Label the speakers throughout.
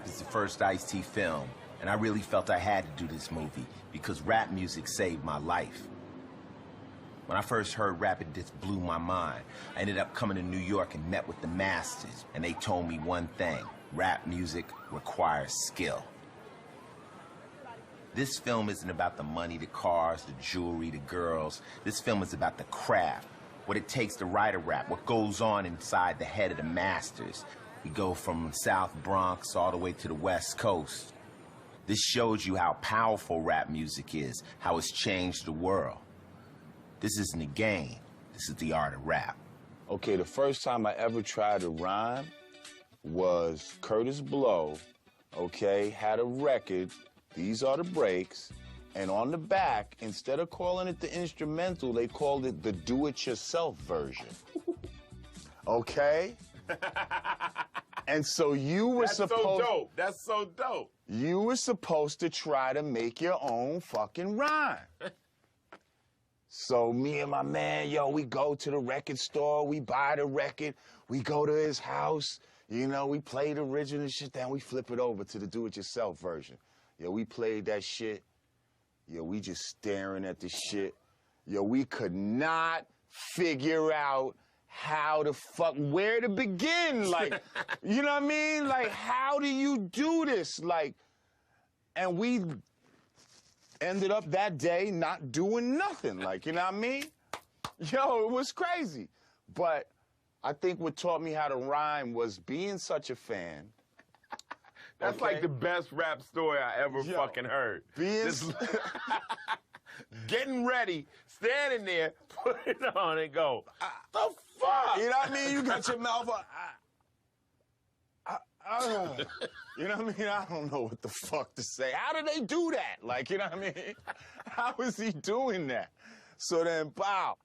Speaker 1: Rap is the first Ice-T film, and I really felt I had to do this movie because rap music saved my life. When I first heard rap, it just blew my mind. I ended up coming to New York and met with the masters, and they told me one thing: rap music requires skill. This film isn't about the money, the cars, the jewelry, the girls. This film is about the craft, what it takes to write a rap, what goes on inside the head of the masters. We go from South Bronx all the way to the West Coast. This shows you how powerful rap music is, how it's changed the world. This isn't a game. This is the art of rap.
Speaker 2: Okay, the first time I ever tried to rhyme was Curtis Blow, okay, had a record, These Are the Breaks, and on the back, instead of calling it the instrumental, they called it the do-it-yourself version. Okay? And so you were supposed... That's so dope. That's so dope. You were supposed to try to make your own fucking rhyme. So me and my man, yo, we go to the record store, we buy the record, we go to his house, you know, we play the original shit, then we flip it over to the do-it-yourself version. Yo, we played that shit. Yo, we just staring at the shit. Yo, we could not figure out how the fuck, where to begin. Like, you know what I mean? Like, how do you do this? Like, and we ended up that day not doing nothing. Like, you know what I mean? Yo, it was crazy. But I think what taught me how to rhyme was being such a fan.
Speaker 3: That's like the best rap story I ever fucking heard. Getting ready, standing there, put it on and go, the fuck?
Speaker 2: You know what I mean? You got your mouth on. You know what I mean? I don't know what the fuck to say. How did they do that? Like, you know what I mean? How is he doing that? So then, pow.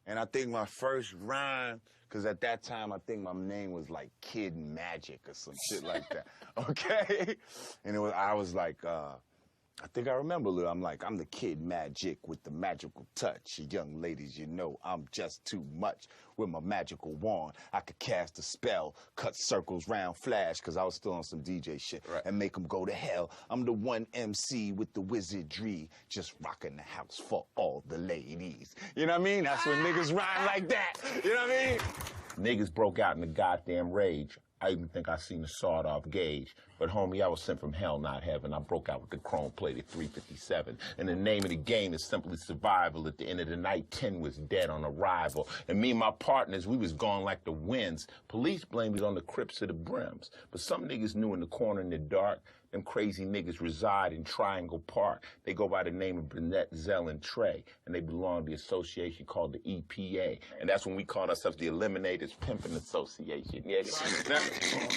Speaker 2: And I think my first rhyme, because at that time, I think my name was like Kid Magic or some shit like that, okay? And I was like, I think I remember, I'm like, I'm the Kid Magic with the magical touch. You young ladies, you know I'm just too much. With my magical wand, I could cast a spell, cut circles round flash, because I was still on some DJ shit, and make them go to hell. I'm the one MC with the wizardry, just rocking the house for all the ladies. You know what I mean? That's when niggas rhyme like that. You know what I mean?
Speaker 1: Niggas broke out in a goddamn rage. I even think I seen a sawed-off gauge. But, homie, I was sent from hell, not heaven. I broke out with the chrome-plated 357. And the name of the game is simply survival. At the end of the night, 10 was dead on arrival. And me and my partners, we was gone like the winds. Police blamed it on the Crips of the Brims. But some niggas knew in the corner in the dark, them crazy niggas reside in Triangle Park. They go by the name of Burnett, Zell, and Trey. And they belong to the association called the EPA. And that's when we called ourselves the Eliminators Pimpin' Association. Yeah.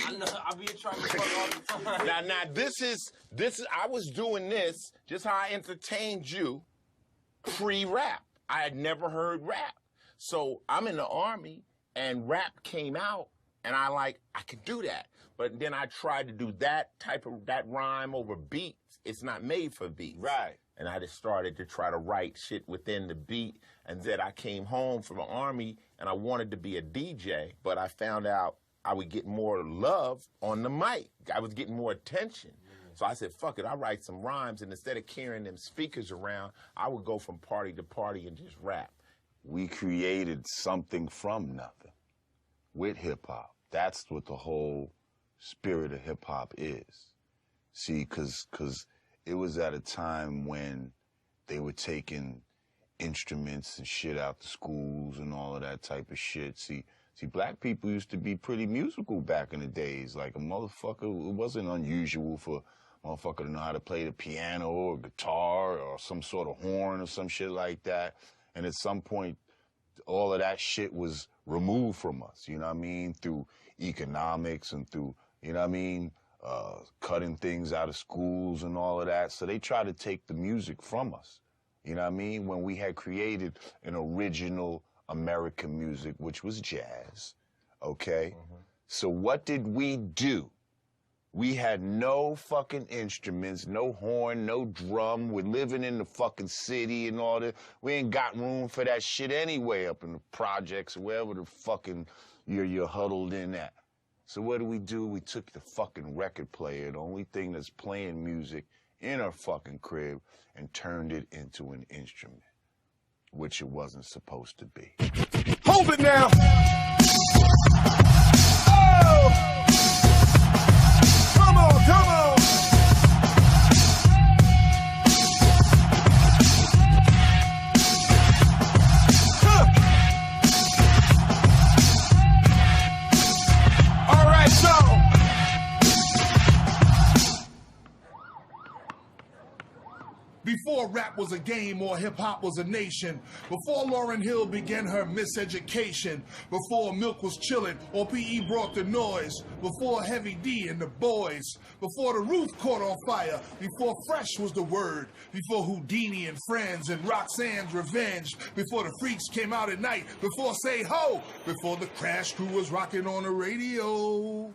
Speaker 4: I know, I be in trouble all the time.
Speaker 1: Now, this is, I was doing this just how I entertained you pre-rap. I had never heard rap. So I'm in the Army, and rap came out, and I could do that. But then I tried to do that rhyme over beats. It's not made for beats.
Speaker 2: Right.
Speaker 1: And I just started to try to write shit within the beat. And then I came home from the Army, and I wanted to be a DJ, but I found out I would get more love on the mic. I was getting more attention. So I said, fuck it, I'll write some rhymes, and instead of carrying them speakers around, I would go from party to party and just rap.
Speaker 2: We created something from nothing with hip-hop. That's what the whole spirit of hip-hop is. See, because it was at a time when they were taking instruments and shit out to schools and all of that type of shit. See, black people used to be pretty musical back in the days. Like a motherfucker, it wasn't unusual for a motherfucker to know how to play the piano or guitar or some sort of horn or some shit like that. And at some point, all of that shit was removed from us, you know what I mean? Through economics and through, you know what I mean? Cutting things out of schools and all of that. So they try to take the music from us, you know what I mean? When we had created an original American music, which was jazz, okay? So what did we do? We had no fucking instruments, no horn, no drum. We're living in the fucking city and all that. We ain't got room for that shit anyway up in the projects or wherever the fucking you're huddled in at. So what do? We took the fucking record player, the only thing that's playing music in our fucking crib, and turned it into an instrument, which it wasn't supposed to be.
Speaker 3: Hold it now. Oh! Come on, come on. Huh. All right, so.
Speaker 5: Before rap was a game or hip-hop was a nation, before Lauryn Hill began her miseducation, before Milk was chillin' or P.E. brought the noise, before Heavy D and the boys, before the roof caught on fire, before Fresh was the word, before Houdini and Friends and Roxanne's Revenge, before the Freaks came out at night, before Say Ho, before the Crash Crew was rocking on the radio.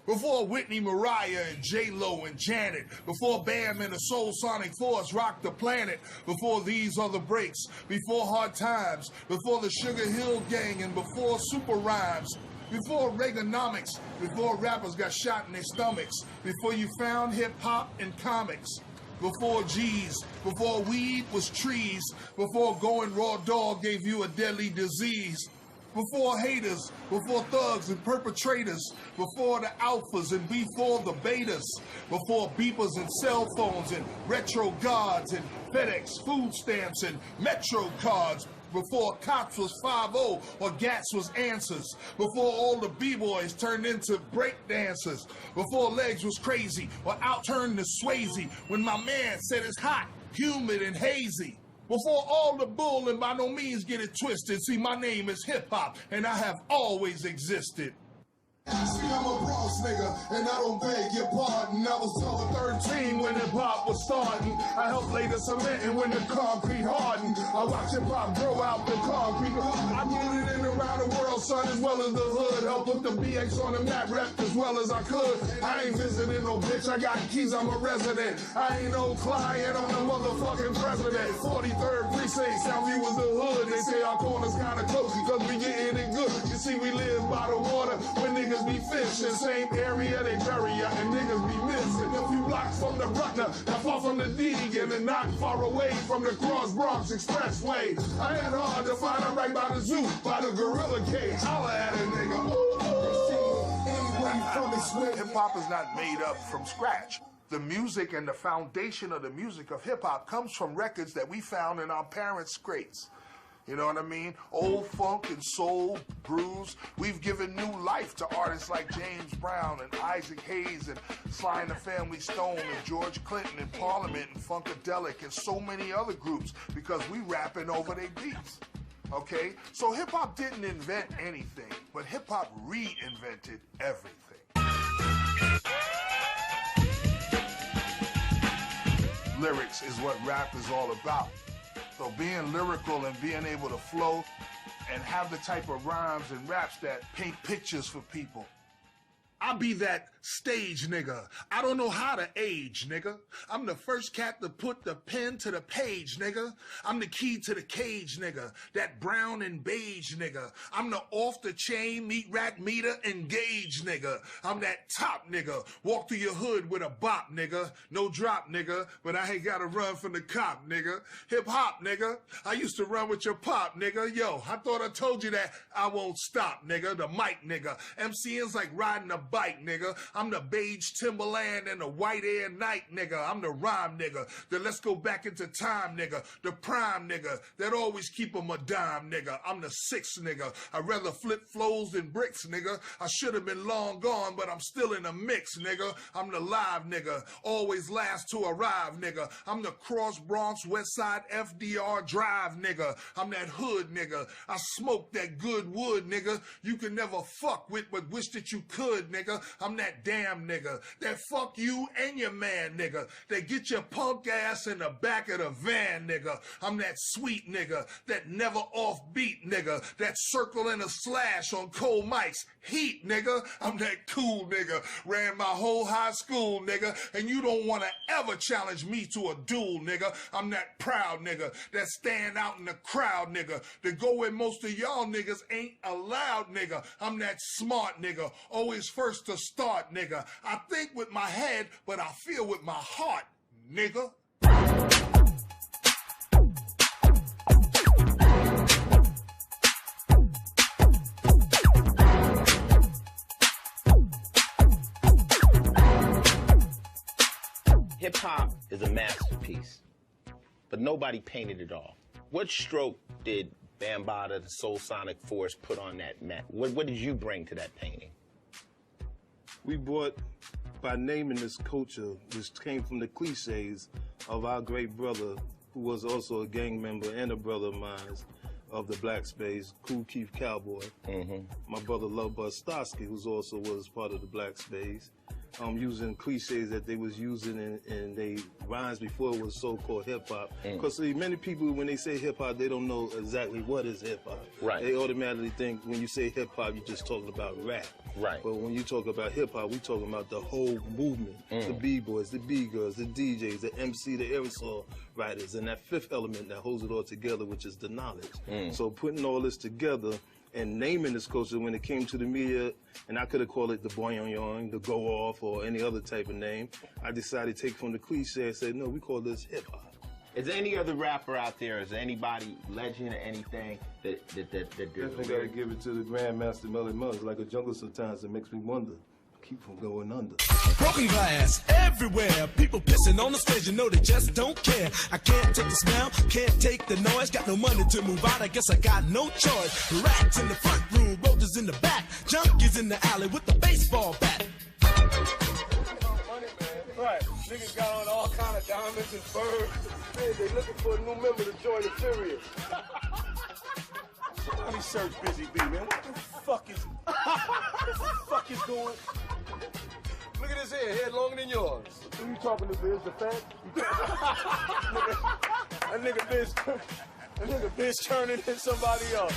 Speaker 5: Before Whitney, Mariah, and J-Lo and Janet, before Bam and the Soul Sonic Force rocked the planet, before These Are the Breaks, before Hard Times, before the Sugar Hill Gang, and before Super Rhymes, before Reaganomics, before rappers got shot in their stomachs, before you found hip-hop and comics, before G's, before weed was trees, before going raw dog gave you a deadly disease, before haters, before thugs and perpetrators, before the alphas and before the betas, before beepers and cell phones and retro gods and FedEx food stamps and Metro cards, before cops was 5-0 or Gats was answers, before all the b-boys turned into break dancers, before legs was crazy or out turned to Swayze, when my man said it's hot, humid and hazy. Before all the bull, and by no means get it twisted. See, my name is Hip Hop, and I have always existed.
Speaker 6: See, I'm a Bronx nigga, and I don't beg your pardon. I was 12 or 13 when hip-hop was starting. I helped lay the cement and when the concrete hardened. I watched hip-hop grow out the concrete. I get it in around the world, son, as well as the hood. Help put the BX on the map, rep as well as I could. I ain't visiting no bitch, I got keys, I'm a resident. I ain't no client, I'm the motherfucking president. 43rd precinct, Soundview was the hood. They say our corners kinda close, cause we getting it good. You see, we live by the water, when niggas be fishing, same area they bury ya, and niggas be missing. A few blocks from the Bruckner, not far from the Deegan, and not far away from the Cross Bronx Expressway. I had hard to find her right by the zoo, by the gorilla cage. Holla at a nigga.
Speaker 5: Hip hop is not made up from scratch. The music and the foundation of the music of hip hop comes from records that we found in our parents' crates. You know what I mean? Old funk and soul, blues. We've given new life to artists like James Brown and Isaac Hayes and Sly and the Family Stone and George Clinton and Parliament and Funkadelic and so many other groups because we rapping over their beats. Okay? So hip-hop didn't invent anything, but hip-hop reinvented everything. Lyrics is what rap is all about. So being lyrical and being able to flow and have the type of rhymes and raps that paint pictures for people. I be that stage nigga. I don't know how to age, nigga. I'm the first cat to put the pen to the page, nigga. I'm the key to the cage, nigga. That brown and beige, nigga. I'm the off the chain, meat rack meter, engage, nigga. I'm that top nigga. Walk through your hood with a bop, nigga. No drop, nigga. But I ain't gotta run from the cop, nigga. Hip hop, nigga. I used to run with your pop, nigga. Yo, I thought I told you that I won't stop, nigga. The mic, nigga. MCN's like riding a bike, nigga. I'm the beige Timberland and the white Air Night, nigga. I'm the rhyme, nigga. The let's go back into time, nigga. The prime, nigga. That always keep 'em a dime, nigga. I'm the sixth, nigga. I'd rather flip flows than bricks, nigga. I should have been long gone, but I'm still in the mix, nigga. I'm the live, nigga. Always last to arrive, nigga. I'm the Cross Bronx West Side FDR Drive, nigga. I'm that hood, nigga. I smoke that good wood, nigga. You can never fuck with, but wish that you could, nigga. I'm that damn nigga that fuck you and your man, nigga. That get your punk ass in the back of the van, nigga. I'm that sweet nigga that never offbeat, nigga. That circle and a slash on cold mics, heat, nigga. I'm that cool nigga. Ran my whole high school, nigga. And you don't want to ever challenge me to a duel, nigga. I'm that proud nigga that stand out in the crowd, nigga. That go where most of y'all niggas ain't allowed, nigga. I'm that smart nigga. Always first first to start, nigga. I think with my head, but I feel with my heart, nigga.
Speaker 1: Hip-hop is a masterpiece, but nobody painted it all. What stroke did Bambaataa, the Soul Sonic Force, put on that mat? What did you bring to that painting?
Speaker 7: We brought, by naming this culture, which came from the cliches of our great brother, who was also a gang member and a brother of mine, of the black space, Kool Keith Cowboy. My brother Love Buzz Starsky, who also was part of the black space. Using cliches that they was using in they rhymes before it was so-called hip-hop. Because see, many people, when they say hip-hop, they don't know exactly what is hip-hop.
Speaker 1: Right.
Speaker 7: They automatically think when you say hip-hop, you're just talking about rap.
Speaker 1: Right.
Speaker 7: But when you talk about hip-hop, we talking about the whole movement. The B-boys, the B-girls, the DJs, the MC, the aerosol writers, and that fifth element that holds it all together, which is the knowledge. So putting all this together and naming this culture, when it came to the media, and I could have called it the boing, the go off, or any other type of name, I decided to take from the cliche and say, no, we call this hip hop.
Speaker 1: Is there any other rapper out there? Is there anybody, legend or anything that
Speaker 7: Definitely gotta give it to the Grandmaster Melly Muggs. Like a jungle sometimes, it makes me wonder. Keep from going under.
Speaker 8: Broken glass everywhere. People pissing on the stage, you know they just don't care. I can't take the smell, can't take the noise. Got no money to move out, I guess I got no choice. Rats in the front room, roaches in the back. Junkies in the alley with the baseball bat.
Speaker 9: Right, niggas got on all kind of diamonds and furs. Hey, they looking for a new member to join the Furious. Somebody search Busy B, man. What the fuck is going? Look at his head longer than yours. Who you talking to, Biz? The fat? That nigga Biz turning in somebody else.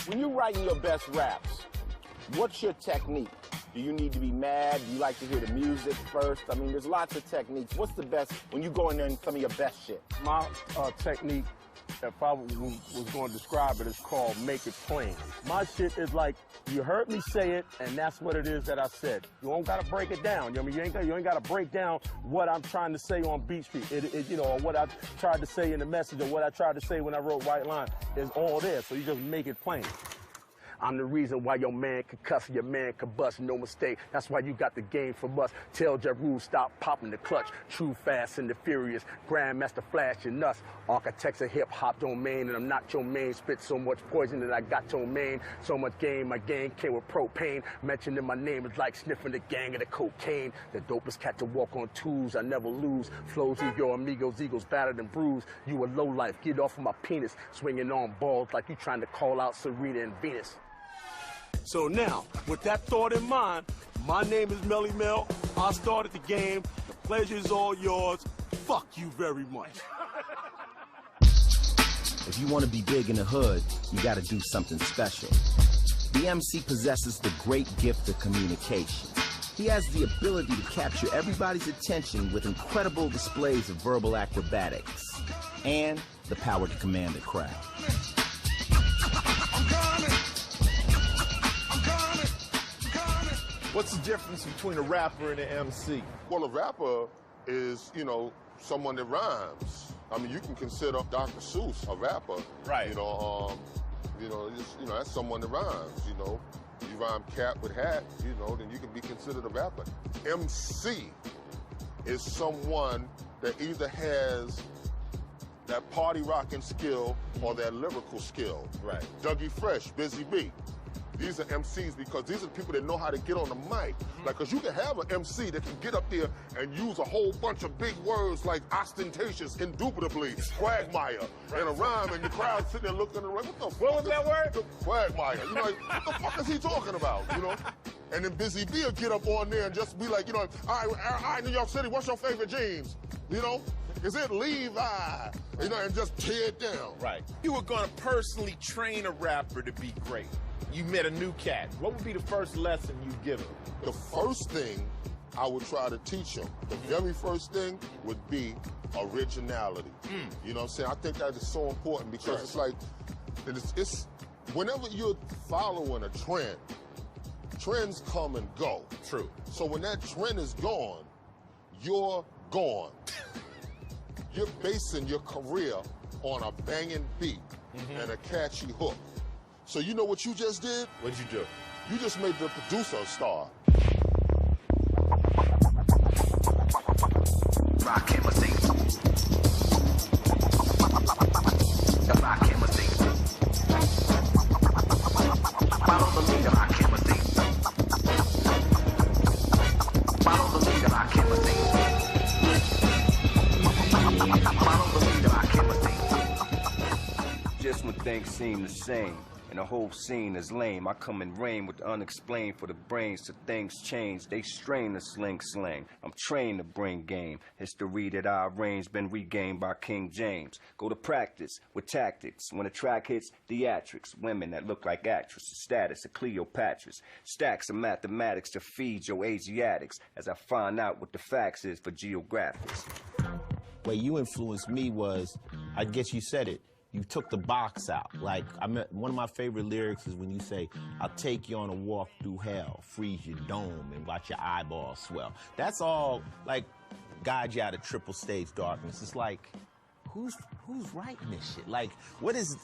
Speaker 3: When you're writing your best raps, what's your technique? Do you need to be mad? Do you like to hear the music first? I mean, there's lots of techniques. What's the best when you go in there and some of your best shit?
Speaker 9: My technique, if I was going to describe it, is called make it plain. My shit is like, you heard me say it, and that's what it is that I said. You don't got to break it down. You know what I mean? You ain't got to break down what I'm trying to say on Beat Street. You know, or what I tried to say in the message, or what I tried to say when I wrote White Line is all there. So you just make it plain. I'm the reason why your man could cuss, your man could bust, no mistake. That's why you got the game from us. Tell Ja Rule, stop popping the clutch. True, fast, and the furious. Grandmaster Flash and us. Architects of hip-hop domain, and I'm not your main. Spit so much poison that I got your main. So much game, my gang came with propane. Mentioning my name is like sniffing the gang of the cocaine. The dopest cat to walk on twos, I never lose. Flows of your amigos, egos battered and bruised. You a low life, get off of my penis. Swinging on balls like you trying to call out Serena and Venus. So now, with that thought in mind, my name is Melly Mel. I started the game. The pleasure is all yours. Fuck you very much.
Speaker 10: If you want to be big in the hood, you got to do something special. The MC possesses the great gift of communication. He has the ability to capture everybody's attention with incredible displays of verbal acrobatics and the power to command the crowd.
Speaker 3: What's the difference between a rapper and an MC?
Speaker 11: Well, a rapper is, you know, someone that rhymes. I mean, you can consider Dr. Seuss a rapper.
Speaker 3: Right.
Speaker 11: That's someone that rhymes, you know. You rhyme cat with hat, you know, then you can be considered a rapper. MC is someone that either has that party rocking skill or that lyrical skill.
Speaker 3: Right.
Speaker 11: Dougie Fresh, Busy B. These are MCs because these are the people that know how to get on the mic. Like, because you can have an MC that can get up there and use a whole bunch of big words like ostentatious, indubitably, quagmire, and a rhyme, and the crowd sitting there looking around, what the fuck?
Speaker 3: What was that word?
Speaker 11: Quagmire. You're like, what the fuck is he talking about, you know? And then Busy B will get up on there and just be like, you know, all right, New York City, what's your favorite jeans? You know? Is it Levi? You know, and just tear it down.
Speaker 3: Right. You were going to personally train a rapper to be great. You met a new cat. What would be the first lesson you'd give him?
Speaker 11: The first thing I would try to teach him, the very first thing would be originality. You know what I'm saying? I think that is so important because it's like, whenever you're following a trend, trends come and go.
Speaker 1: True.
Speaker 11: So when that trend is gone, you're gone. You're basing your career on a banging beat and a catchy hook. So you know what you just did?
Speaker 1: What'd you do?
Speaker 11: You just made the producer a star.
Speaker 12: Just when things seem the same and the whole scene is lame, I come and reign with the unexplained for the brains till things change. They strain the slang. I'm trained to bring game. History that I arrange been regained by King James. Go to practice with tactics. When a track hits, theatrics. Women that look like actresses. Status of Cleopatra's. Stacks of mathematics to feed your Asiatics as I find out what the facts is for geographics.
Speaker 1: Way you influenced me was, I guess you said it, you took the box out. Like, one of my favorite lyrics is when you say, I'll take you on a walk through hell, freeze your dome, and watch your eyeballs swell. That's all, like, guide you out of triple stage darkness. It's like, who's writing this shit? Like, what is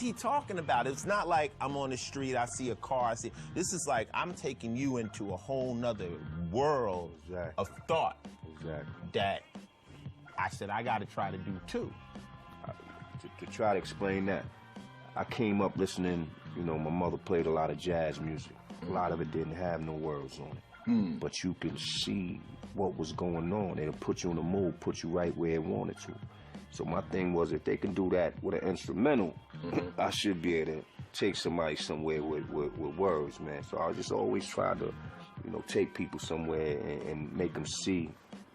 Speaker 1: he talking about? It's not like I'm on the street, I see a car, this is like, I'm taking you into a whole nother world of thought that I said I gotta try to do too.
Speaker 12: To try to explain that, I came up listening, you know, my mother played a lot of jazz music. A lot of it didn't have no words on it. But you can see what was going on. It'll put you in the mood, put you right where it wanted to. So my thing was, if they can do that with an instrumental, I should be able to take somebody somewhere with words, man. So I just always try to, you know, take people somewhere and make them see,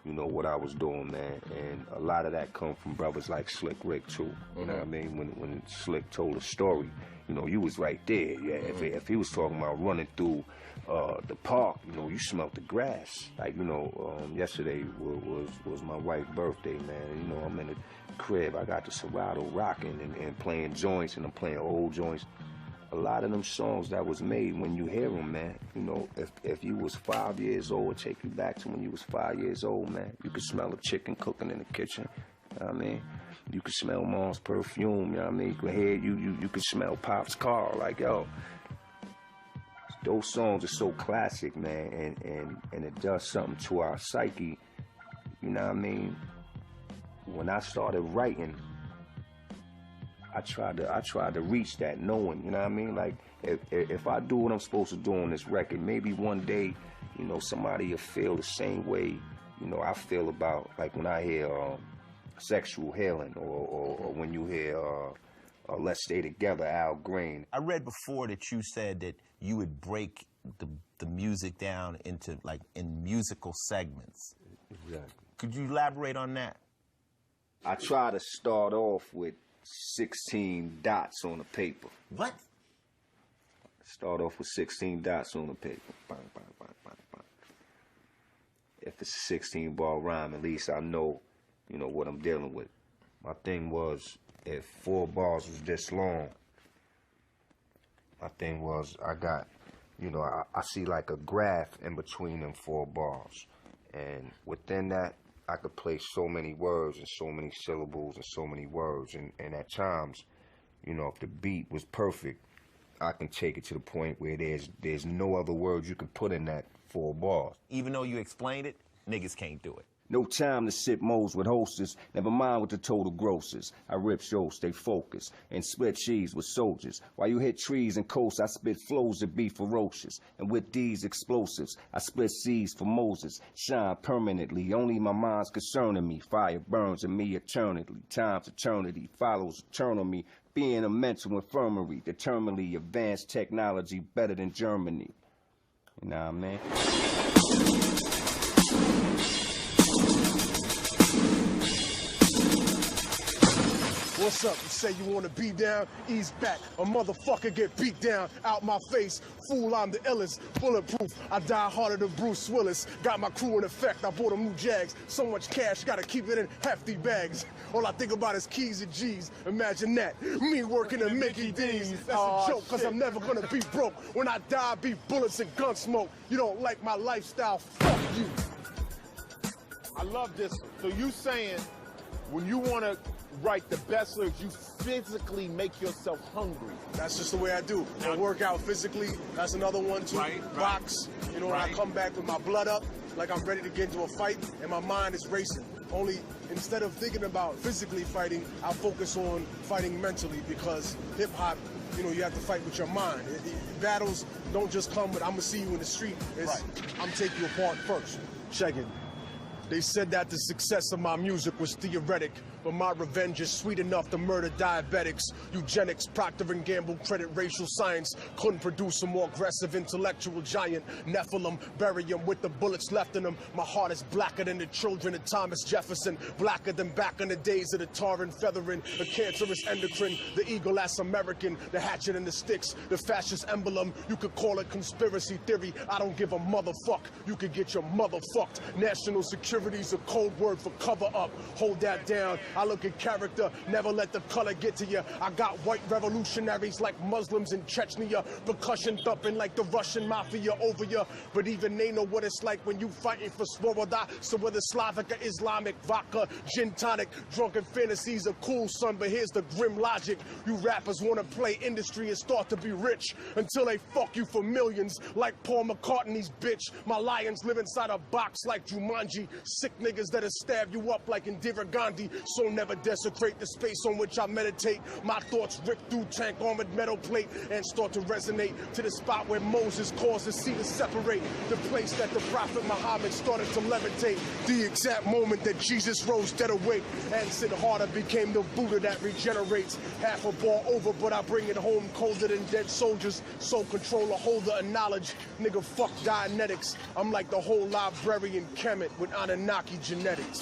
Speaker 12: you know, what I was doing, man. And a lot of that come from brothers like Slick Rick, too. You know what I mean? When Slick told a story, you know, you was right there. Yeah, if he was talking about running through the park, you know, you smelled the grass. Like, you know, yesterday was my wife's birthday, man. And, you know, I'm in the crib. I got the Serato rocking and playing joints, and I'm playing old joints. A lot of them songs that was made, when you hear them, man, you know, if you was 5 years old, take you back to when you was 5 years old, man. You could smell a chicken cooking in the kitchen, you know what I mean? You could smell Mom's perfume, you know what I mean? You could hear, you could smell Pop's car, like, yo. Those songs are so classic, man, and it does something to our psyche, you know what I mean? When I started writing, I tried to reach that knowing, you know what I mean? Like, if I do what I'm supposed to do on this record, maybe one day, you know, somebody will feel the same way, you know, I feel about, like, when I hear Sexual Healing, or when you hear Let's Stay Together, Al Green.
Speaker 1: I read before that you said that you would break the music down into, like, in musical segments.
Speaker 12: Exactly.
Speaker 1: Could you elaborate on that?
Speaker 12: I try to start off with 16 dots on the paper.
Speaker 1: What?
Speaker 12: Start off with 16 dots on the paper. Bang, bang, bang, bang, bang. If it's a 16-bar rhyme, at least I know, you know, what I'm dealing with. My thing was, if 4 bars was this long, my thing was, I got, you know, I see like a graph in between them 4 bars. And within that, I could place so many words and so many syllables and so many words. And at times, you know, if the beat was perfect, I can take it to the point where there's no other words you can put in that 4 bars.
Speaker 1: Even though you explained it, niggas can't do it.
Speaker 12: No time to sip moles with hostess, never mind with the total grosses. I rip shows, stay focused, and split cheese with soldiers. While you hit trees and coasts, I spit flows that be ferocious. And with these explosives, I split seas for Moses. Shine permanently, only my mind's concerning me. Fire burns in me eternally. Time's eternity follows eternal me. Being a mental infirmary, determinedly advanced technology better than Germany. You know what I mean?
Speaker 13: What's up? You say you wanna be down? Ease back. A motherfucker get beat down out my face. Fool, I'm the illest. Bulletproof. I die harder than Bruce Willis. Got my crew in effect. I bought them new Jags. So much cash, gotta keep it in hefty bags. All I think about is keys and G's. Imagine that. Me working at Mickey D's. That's a joke, cause I'm never gonna be broke. When I die, I be bullets and gun smoke. You don't like my lifestyle? Fuck you.
Speaker 3: I love this. So you saying when you want to write the best lyrics, you physically make yourself hungry.
Speaker 13: That's just the way I do. I work out physically. That's another one too. Box. You know, when I come back with my blood up, like I'm ready to get into a fight, and my mind is racing. Only instead of thinking about physically fighting, I focus on fighting mentally, because hip hop, you know, you have to fight with your mind. Battles don't just come with, I'm gonna see you in the street. It's, I'm taking you apart first. Check it. They said that the success of my music was theoretic, but my revenge is sweet enough to murder diabetics. Eugenics, Procter & Gamble, credit racial science couldn't produce a more aggressive intellectual giant. Nephilim, bury him with the bullets left in him. My heart is blacker than the children of Thomas Jefferson, blacker than back in the days of the tar and feathering, the cancerous endocrine, the eagle ass American, the hatchet and the sticks, the fascist emblem. You could call it conspiracy theory. I don't give a motherfuck. You could get your motherfucked. National security's a code word for cover up. Hold that down. I look at character, never let the color get to you. I got white revolutionaries like Muslims in Chechnya, percussion thumping like the Russian mafia over you. But even they know what it's like when you fighting for Svoboda. So whether Slavic or Islamic, vodka, gin tonic, drunken fantasies are cool, son. But here's the grim logic. You rappers want to play industry and start to be rich until they fuck you for millions like Paul McCartney's bitch. My lions live inside a box like Jumanji. Sick niggas that'll stab you up like Indira Gandhi. So never desecrate the space on which I meditate. My thoughts rip through tank armored metal plate and start to resonate to the spot where Moses caused the sea to separate. The place that the prophet Muhammad started to levitate. The exact moment that Jesus rose dead awake. And Sid Harder became the Buddha that regenerates. Half a bar over, but I bring it home colder than dead soldiers. Soul controller, holder of knowledge. Nigga, fuck Dianetics. I'm like the whole librarian Kemet with Anunnaki genetics.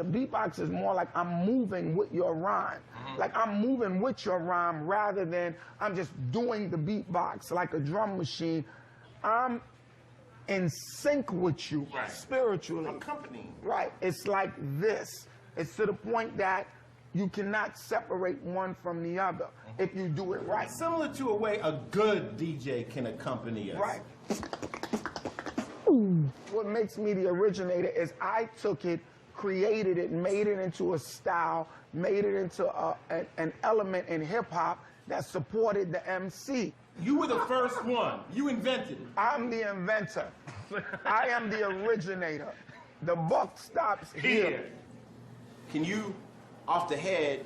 Speaker 14: Beatbox is more like I'm moving with your rhyme. Like I'm moving with your rhyme rather than I'm just doing the beatbox like a drum machine. I'm in sync with you spiritually.
Speaker 3: Accompanying.
Speaker 14: Right. It's like this. It's to the point that you cannot separate one from the other if you do it right.
Speaker 10: Similar to a way a good DJ can accompany us.
Speaker 14: Right. What makes me the originator is I took it, created it, made it into a style, made it into an element in hip-hop that supported the MC.
Speaker 10: You were the first one. You invented it.
Speaker 14: I'm the inventor. I am the originator. The buck stops here.
Speaker 10: Can you, off the head,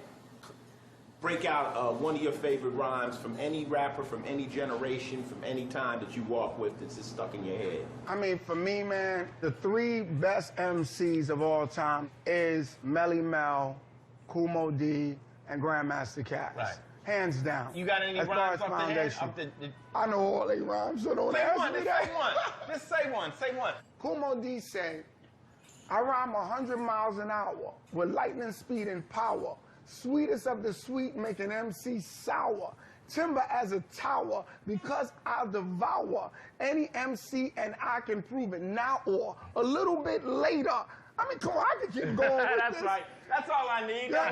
Speaker 10: break out one of your favorite rhymes from any rapper, from any generation, from any time that you walk with that's just stuck in your head?
Speaker 14: I mean, for me, man, the three best MCs of all time is Melly Mel, Kumo D, and Grandmaster Caz.
Speaker 10: Right.
Speaker 14: Hands down.
Speaker 10: You got any
Speaker 14: as
Speaker 10: rhymes
Speaker 14: far as
Speaker 10: off
Speaker 14: foundation.
Speaker 10: the head?
Speaker 14: I know all they rhymes, so don't
Speaker 10: Say
Speaker 14: ask
Speaker 10: one,
Speaker 14: me
Speaker 10: just
Speaker 14: that.
Speaker 10: say one. Just say one, say one.
Speaker 14: Kumo D said, I rhyme 100 miles an hour with lightning speed and power. Sweetest of the sweet, making MC sour. Timber as a tower, because I'll devour any MC and I can prove it now or a little bit later. I mean, come on, I can keep going with
Speaker 10: That's
Speaker 14: this.
Speaker 10: right. That's all I need.
Speaker 14: Yeah.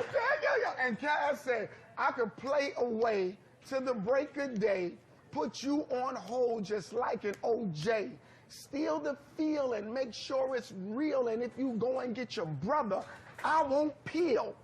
Speaker 14: And Cass said, I could play away to the break of day, put you on hold just like an OJ. Steal the feel and make sure it's real, and if you go and get your brother, I won't peel.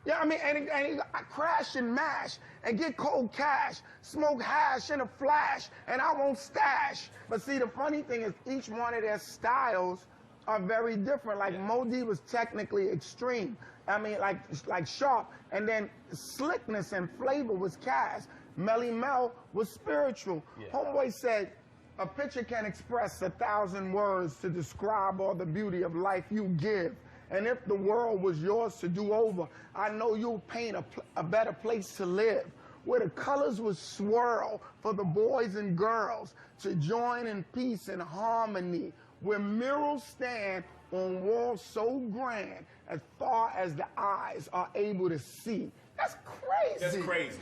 Speaker 14: Yeah, I mean, and I crash and mash and get cold cash, smoke hash in a flash, and I won't stash. But see, the funny thing is each one of their styles are very different. Like Modi was technically extreme. I mean, like sharp, and then slickness and flavor was Cash. Melly Mel was spiritual. Homeboy said, a picture can express 1,000 words to describe all the beauty of life you give. And if the world was yours to do over, I know you'll paint a better place to live, where the colors would swirl for the boys and girls to join in peace and harmony, where murals stand on walls so grand as far as the eyes are able to see. That's crazy.
Speaker 3: That's crazy.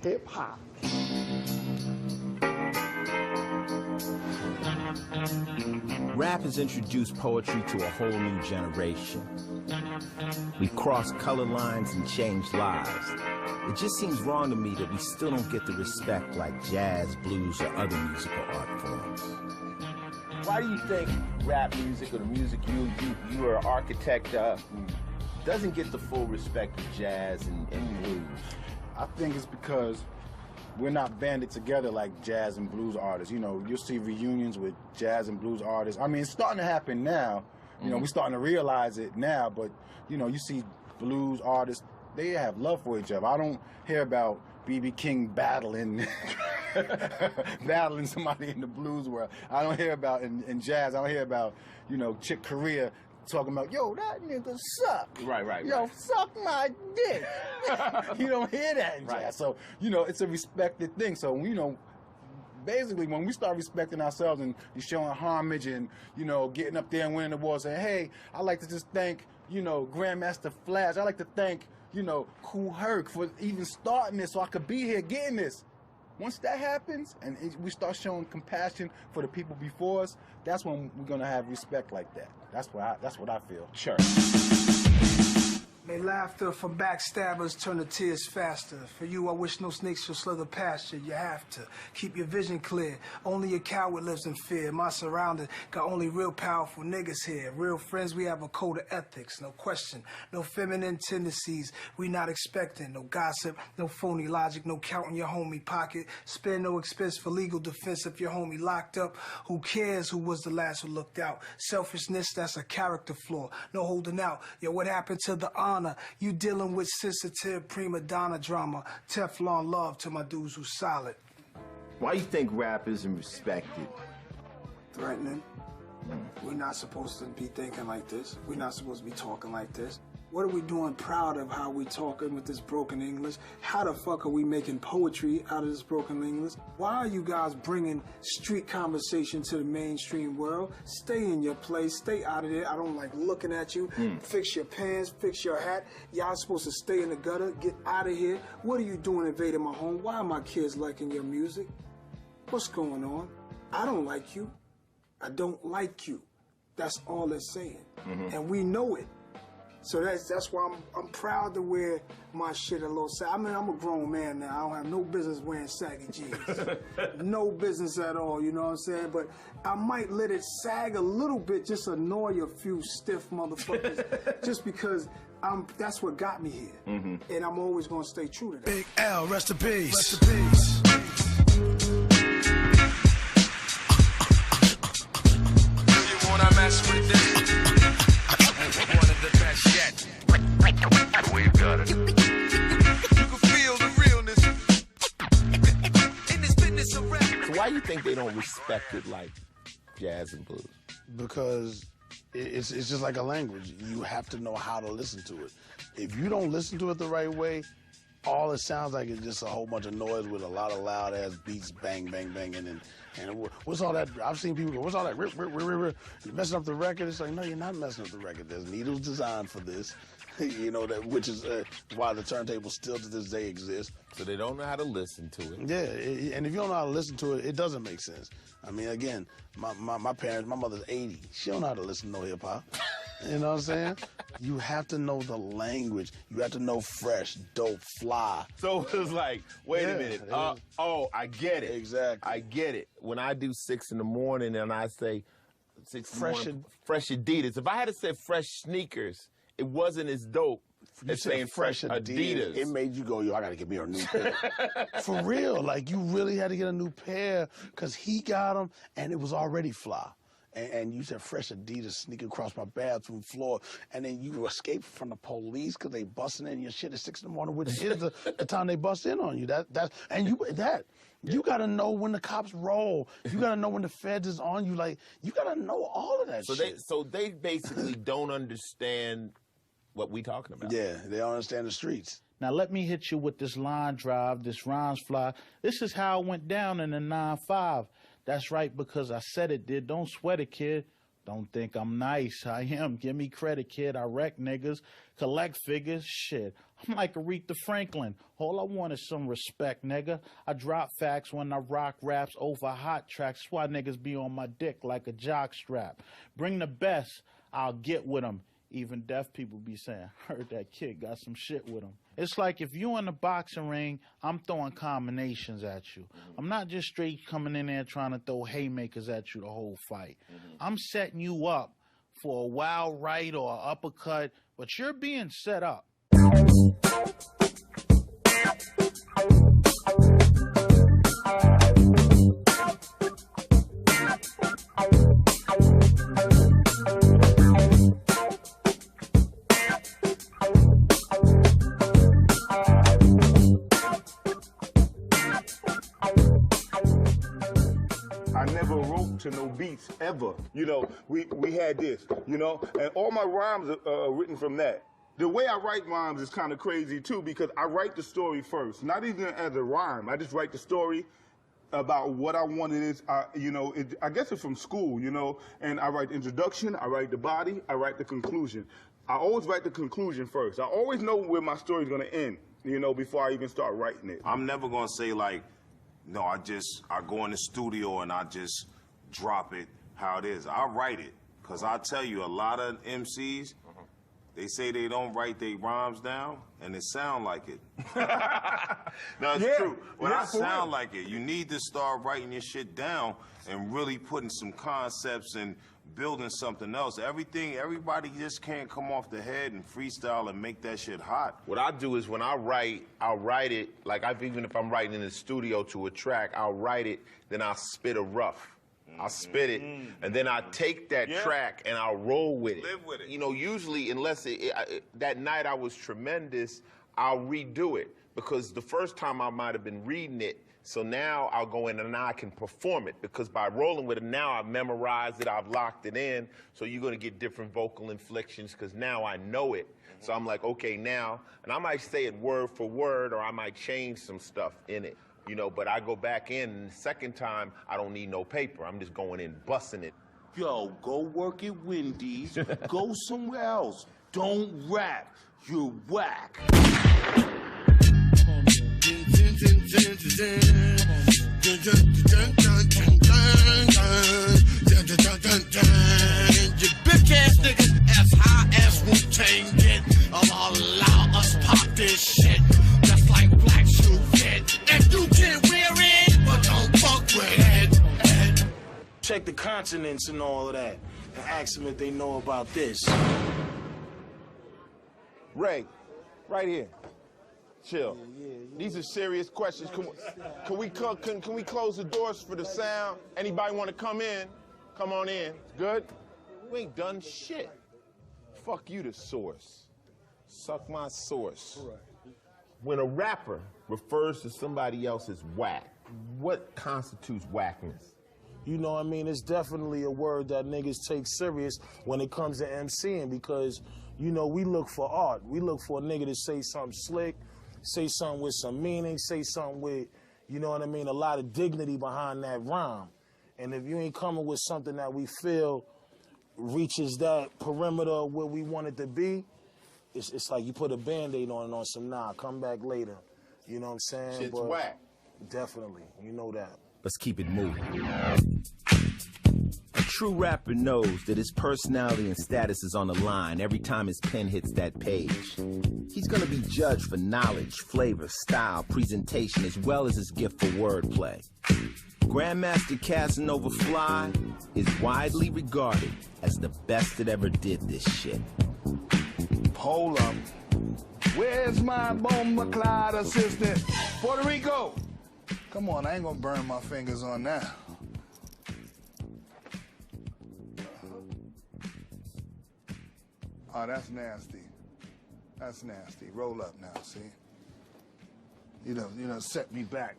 Speaker 14: Hip hop.
Speaker 10: Rap has introduced poetry to a whole new generation. We've crossed color lines and changed lives. It just seems wrong to me that we still don't get the respect like jazz, blues, or other musical art forms.
Speaker 3: Why do you think rap music, or the music you are an architect of, doesn't get the full respect of jazz and blues?
Speaker 15: I think it's because we're not banded together like jazz and blues artists. You know, you'll see reunions with jazz and blues artists. I mean, it's starting to happen now. You know, we're starting to realize it now, but, you know, you see blues artists, they have love for each other. I don't hear about B.B. King battling somebody in the blues world. I don't hear about, in jazz, I don't hear about, you know, Chick Corea talking about, yo, that nigga suck.
Speaker 3: Right.
Speaker 15: Yo, suck my dick. You don't hear that in jazz. So, you know, it's a respected thing. So, you know, basically when we start respecting ourselves and showing homage and, you know, getting up there and winning the awards, saying, hey, I'd like to just thank, you know, Grandmaster Flash. I'd like to thank, you know, Kool Herc for even starting this so I could be here getting this. Once that happens and we start showing compassion for the people before us, that's when we're gonna have respect like that. That's what I feel.
Speaker 3: Sure.
Speaker 16: May laughter from backstabbers turn to tears faster. For you, I wish no snakes shall slither past you. You have to keep your vision clear. Only a coward lives in fear. My surroundings got only real powerful niggas here. Real friends, we have a code of ethics, no question. No feminine tendencies, we not expecting. No gossip, no phony logic, no counting your homie pocket. Spare no expense for legal defense if your homie locked up. Who cares who was the last who looked out? Selfishness, that's a character flaw. No holding out. Yo, what happened to the honor? You dealing with sensitive prima donna drama. Teflon love to my dudes who solid.
Speaker 3: Why do you think rap isn't respected?
Speaker 16: Threatening. We're not supposed to be thinking like this. We're not supposed to be talking like this. What are we doing proud of how we talking with this broken English? How the fuck are we making poetry out of this broken English? Why are you guys bringing street conversation to the mainstream world? Stay in your place. Stay out of there. I don't like looking at you. Fix your pants. Fix your hat. Y'all supposed to stay in the gutter. Get out of here. What are you doing invading my home? Why are my kids liking your music? What's going on? I don't like you. I don't like you. That's all they're saying. And we know it. So that's why I'm proud to wear my shit a little saggy. I mean, I'm a grown man now. I don't have no business wearing saggy jeans. No business at all, you know what I'm saying? But I might let it sag a little bit, just annoy a few stiff motherfuckers, just because that's what got me here. And I'm always going to stay true to that.
Speaker 8: Big L, rest in peace. Rest in peace.
Speaker 17: Do you wanna mess with this? One of the best yet. We've got it. You can feel the realness in this business of rap.
Speaker 3: So why do you think they don't respect it like jazz and blues?
Speaker 18: Because it's just like a language. You have to know how to listen to it. If you don't listen to it the right way, all it sounds like is just a whole bunch of noise with a lot of loud ass beats, bang, bang, banging, and what's all that? I've seen people go, what's all that? Rip, rip, rip, rip, rip. You're messing up the record. It's like, no, you're not messing up the record. There's needles designed for this, you know, that which is why the turntable still to this day exists.
Speaker 3: So they don't know how to listen to it.
Speaker 18: Yeah, and if you don't know how to listen to it, it doesn't make sense. I mean, again, my parents, my mother's 80. She don't know how to listen to no hip hop. You know what I'm saying? You have to know the language. You have to know fresh, dope, fly.
Speaker 3: So it was like, wait a minute. Oh, I get it.
Speaker 18: Exactly.
Speaker 3: I get it. When I do 6 in the morning and I say,
Speaker 1: Fresh Adidas. If I had to say fresh sneakers, it wasn't as dope as saying fresh Adidas.
Speaker 18: It made you go, yo, I gotta get me a new pair. For real, like you really had to get a new pair because he got them and it was already fly. And you said fresh Adidas sneaking across my bathroom floor, and then you escape from the police because they busting in your shit at 6 in the morning, which is the time they bust in on you. You gotta know when the cops roll. You gotta know when the feds is on you. Like you gotta know all of that shit.
Speaker 1: So they basically don't understand what we talking about.
Speaker 18: Yeah, they don't understand the streets.
Speaker 19: Now let me hit you with this line drive, this rhymes fly. This is how it went down in the 9-5. That's right, because I said it did. Don't sweat it, kid. Don't think I'm nice. I am. Give me credit, kid. I wreck niggas, collect figures. Shit, I'm like Aretha Franklin. All I want is some respect, nigga. I drop facts when I rock raps over hot tracks. That's why niggas be on my dick like a jock strap. Bring the best, I'll get with them. Even deaf people be saying, heard that kid got some shit with him. It's like if you in the boxing ring, I'm throwing combinations at you. I'm not just straight coming in there trying to throw haymakers at you the whole fight. I'm setting you up for a wild right or an uppercut, but you're being set up.
Speaker 5: To no beats ever. You know, we had this, you know, and all my rhymes are written from that. The way I write rhymes is kind of crazy too, because I write the story first, not even as a rhyme. I just write the story about what I wanted is, you know, I guess it's from school, you know, and I write the introduction, I write the body, I write the conclusion. I always write the conclusion first. I always know where my story's gonna end, you know, before I even start writing it.
Speaker 12: I'm never gonna say like, no, I go in the studio and I just drop it how it is. I write it, because I tell you, a lot of MCs, they say they don't write their rhymes down, and it sound like it. No, it's true. But I sound like it. You need to start writing your shit down and really putting some concepts and building something else. Everybody just can't come off the head and freestyle and make that shit hot.
Speaker 1: What I do is when I write, I'll write it, like even if I'm writing in the studio to a track, I'll write it, then I'll spit a rough. I'll spit it, and then I take that track and I'll roll with it.
Speaker 12: Live with it.
Speaker 1: You know, usually, unless that night I was tremendous, I'll redo it. Because the first time I might have been reading it, so now I'll go in and now I can perform it. Because by rolling with it, now I've memorized it, I've locked it in, so you're going to get different vocal inflections because now I know it. So I'm like, okay, now, and I might say it word for word, or I might change some stuff in it. You know, but I go back in, and the second time, I don't need no paper. I'm just going in, busting it.
Speaker 20: Yo, go work at Wendy's. Go somewhere else. Don't rap. You're whack.
Speaker 8: You bitch ass niggas as high as Wu-Tang get. Allow us pop this shit. Just like Black Shoe Kid. If you can wear it, but don't fuck with it.
Speaker 20: Check the consonants and all of that, and ask them if they know about this.
Speaker 3: Ray, right here. Chill. These are serious questions. Can we close the doors for the sound? Anybody want to come in? Come on in. Good? We ain't done shit. Fuck you, the source. Suck my source.
Speaker 1: When a rapper refers to somebody else as whack, what constitutes whackness?
Speaker 20: You know what I mean? It's definitely a word that niggas take serious when it comes to MCing, because, you know, we look for art. We look for a nigga to say something slick, say something with some meaning, say something with, you know what I mean, a lot of dignity behind that rhyme. And if you ain't coming with something that we feel reaches that perimeter where we want it to be, it's like you put a Band-Aid on some, nah, come back later. You know what I'm saying?
Speaker 1: Shit's whack.
Speaker 20: Definitely, you know that.
Speaker 10: Let's keep it moving. A true rapper knows that his personality and status is on the line every time his pen hits that page. He's gonna be judged for knowledge, flavor, style, presentation, as well as his gift for wordplay. Grandmaster Casanova Fly is widely regarded as the best that ever did this shit.
Speaker 5: Hold up. Where's my Bomba Clyde assistant? Puerto Rico! Come on, I ain't gonna burn my fingers on that. Oh, that's nasty. That's nasty. Roll up now, see? You know, set me back.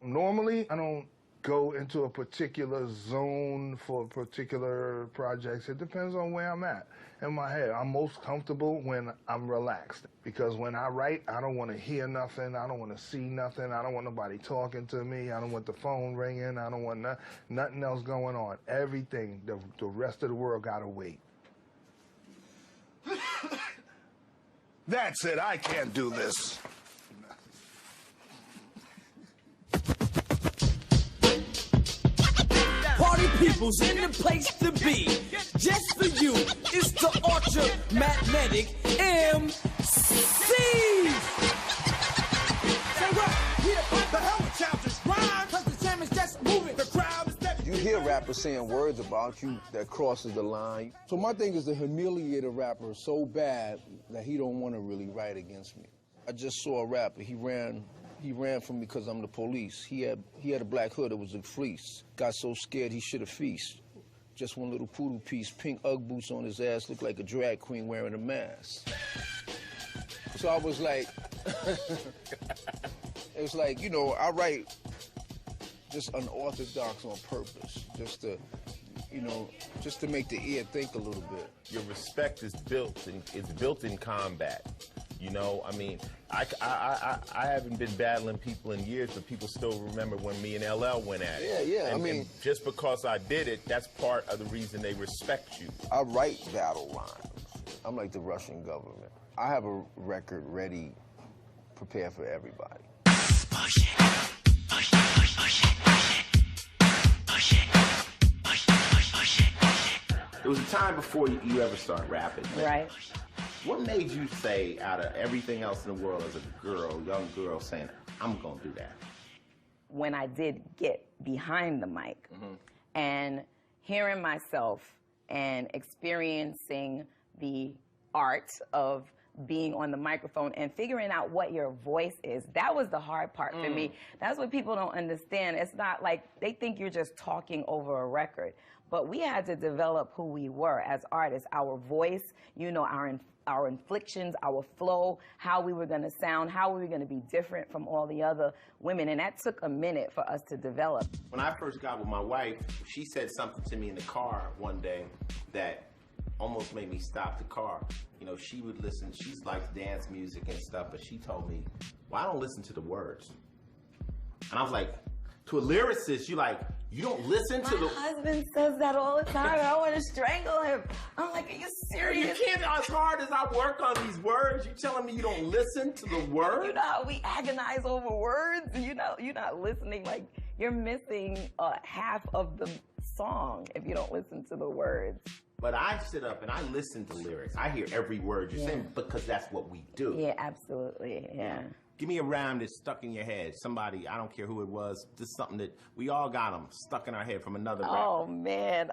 Speaker 5: Normally, I don't go into a particular zone for particular projects. It depends on where I'm at in my head. I'm most comfortable when I'm relaxed, because when I write, I don't want to hear nothing. I don't want to see nothing. I don't want nobody talking to me. I don't want the phone ringing. I don't want nothing else going on. Everything, the rest of the world gotta wait. That's it. I can't do this.
Speaker 8: Party people's in the place to be. Just for you, it's the Ultra Magnetic MC. Say what? The hell with childish rhyme, 'cause the jam is just moving. The crowd is stepping.
Speaker 21: You hear rappers saying words about you that crosses the line. So my thing is to humiliate a rapper so bad that he don't want to really write against me. I just saw a rapper. He ran from me because I'm the police. He had a black hood that was a fleece. Got so scared he should have feast. Just one little poodle piece, pink Ugg boots on his ass, looked like a drag queen wearing a mask. So I was like, it was like, you know, I write just unorthodox on purpose, just to, you know, just to make the ear think a little bit.
Speaker 1: Your respect is built in combat. You know, I mean, I haven't been battling people in years, but people still remember when me and LL went at it.
Speaker 21: Yeah,
Speaker 1: And,
Speaker 21: I mean,
Speaker 1: and just because I did it, that's part of the reason they respect you.
Speaker 21: I write battle lines. I'm like the Russian government. I have a record ready, prepared for everybody.
Speaker 1: There was a time before you ever started rapping.
Speaker 22: Right.
Speaker 1: What made you say, out of everything else in the world, as a girl, young girl, saying, I'm going to do that?
Speaker 22: When I did get behind the mic and hearing myself and experiencing the art of being on the microphone and figuring out what your voice is, that was the hard part for me. That's what people don't understand. It's not like they think you're just talking over a record, but we had to develop who we were as artists, our voice, you know, our inflections, our flow, how we were going to sound, how we were going to be different from all the other women, and that took a minute for us to develop.
Speaker 1: When I first got with my wife, she said something to me in the car one day that almost made me stop the car. You know, she would listen, she likes dance music and stuff, but she told me, well, I don't listen to the words. And I was like, to a lyricist, you don't listen to the...
Speaker 22: My husband says that all the time. I want to strangle him. I'm like, are you serious?
Speaker 1: You can't, as hard as I work on these words, you telling me you don't listen to the words?
Speaker 22: You know how we agonize over words? You know, you're not listening. Like, you're missing half of the song if you don't listen to the words.
Speaker 1: But I sit up and I listen to lyrics. I hear every word you're saying because that's what we do.
Speaker 22: Yeah, absolutely, yeah.
Speaker 1: Give me a rhyme that's stuck in your head. Somebody, I don't care who it was, just something that we all got them stuck in our head from another rapper.
Speaker 22: Oh, man.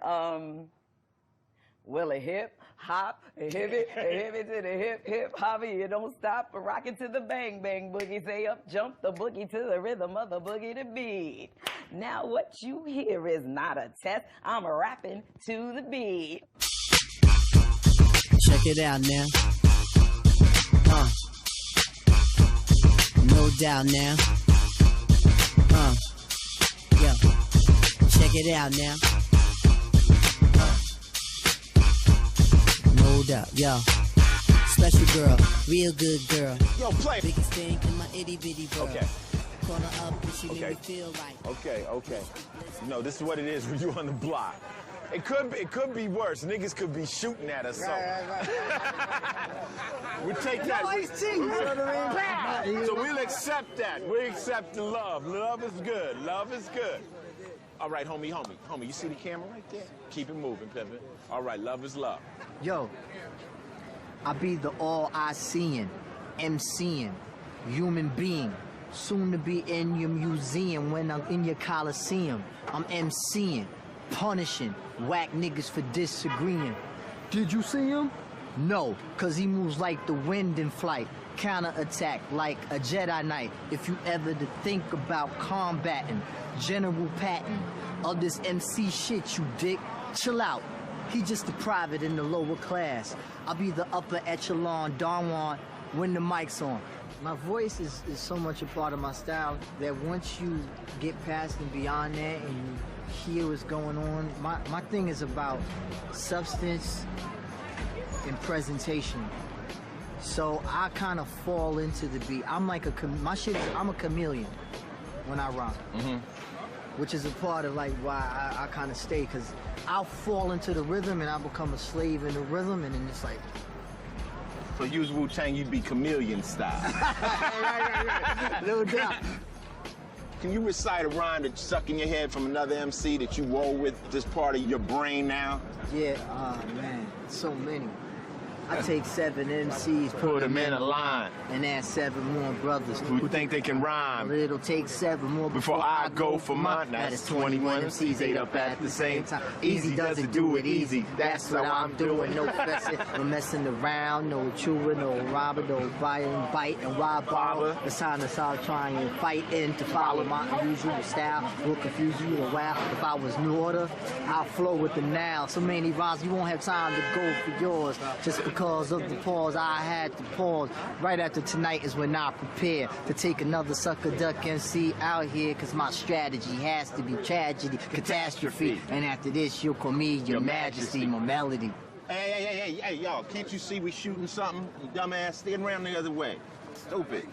Speaker 22: Well, a hip, hop, a hip it to the hip, hip, hopper. You don't stop, but rock it to the bang, bang boogie. Say up, jump the boogie to the rhythm of the boogie to beat. Now what you hear is not a test. I'm rapping to the beat.
Speaker 23: Check it out now. No doubt now. Yo. Check it out now. No doubt, yo. Special girl, real good girl.
Speaker 1: Yo, play.
Speaker 23: Biggest thing in my itty bitty world.
Speaker 1: Okay.
Speaker 23: Call her up and she make me feel right.
Speaker 1: Okay. You know, this is what it is when you on the block. It could be worse. Niggas could be shooting at us. We take that. So we'll accept that. We accept the love. Love is good. Love is good. All right, homie, you see the camera right there? Keep it moving, Pimpin'. All right, love is love.
Speaker 23: Yo, I be the all-I-seeing, MCing, human being, soon to be in your museum when I'm in your coliseum. I'm MCing, punishing, whack niggas for disagreeing. Did you see him? No, cause he moves like the wind in flight. Counter-attack like a Jedi Knight. If you ever to think about combating General Patton of this MC shit, you dick, chill out. He just a private in the lower class. I'll be the upper echelon Don Juan when the mic's on. My voice is so much a part of my style that once you get past and beyond that and you hear what's going on, my thing is about substance and presentation. So I kind of fall into the beat. I'm like I'm a chameleon when I rock. Which is a part of like why I kind of stay, because I'll fall into the rhythm and I'll become a slave in the rhythm, and then it's like.
Speaker 1: So use Wu-Tang, you'd be chameleon style.
Speaker 23: right. No doubt.
Speaker 1: Can you recite a rhyme that's stuck in your head from another MC that you roll with, this part of your brain now?
Speaker 23: Yeah, man, so many. I take 7 MCs,
Speaker 1: put them in a line,
Speaker 23: and add 7 more brothers
Speaker 1: who think they can rhyme.
Speaker 23: It'll take 7 more
Speaker 1: before I go for mine. That's 21 MCs ate up at the same time. Easy doesn't do it easy. That's what I'm doing. No fessing, no messing around, no chewing, no robbing, no biting, bite, and rob bother. It's time to start trying and fight in to follow my unusual style. Will confuse you a while. If I was new order, I'll flow with the now. So many rhymes, you won't have time to go for yours. Just because of the pause, I had to pause. Right after tonight is when I prepare to take another sucker duck MC out here, cause my strategy has to be tragedy, catastrophe. And after this, you'll call me your majesty, my melody. Hey, y'all, can't you see we shooting something? You dumbass, stand around the other way. Stupid.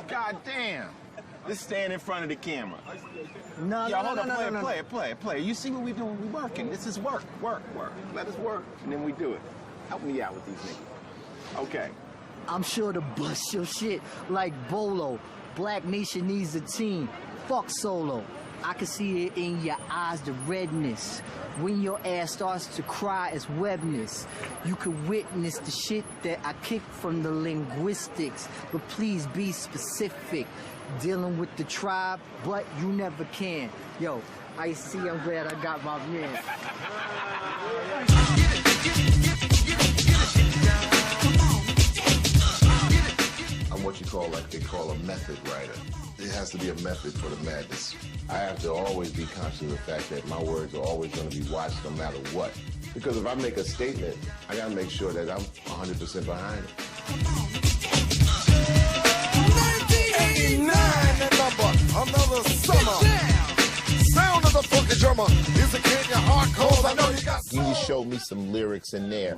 Speaker 1: God damn. Let's stand in front of the camera.
Speaker 23: No,
Speaker 1: Play. You see what we doing? We working. This is work. Let us work, and then we do it. Help me out with these niggas. Okay.
Speaker 23: I'm sure to bust your shit like Bolo. Black Nation needs a team. Fuck solo. I can see it in your eyes, the redness. When your ass starts to cry, it's webness. You can witness the shit that I kick from the linguistics. But please be specific. Dealing with the tribe, but you never can. Yo, I see, I'm glad I got my man.
Speaker 11: I'm what you call, like they call a method writer. It has to be a method for the madness. I have to always be conscious of the fact that my words are always going to be watched no matter what. Because if I make a statement, I got to make sure that I'm 100% behind it.
Speaker 17: 89 and number, another summer. Sound of the funky drummer. Is a kid your heart cold? I know you got.
Speaker 1: You just showed me some lyrics in there.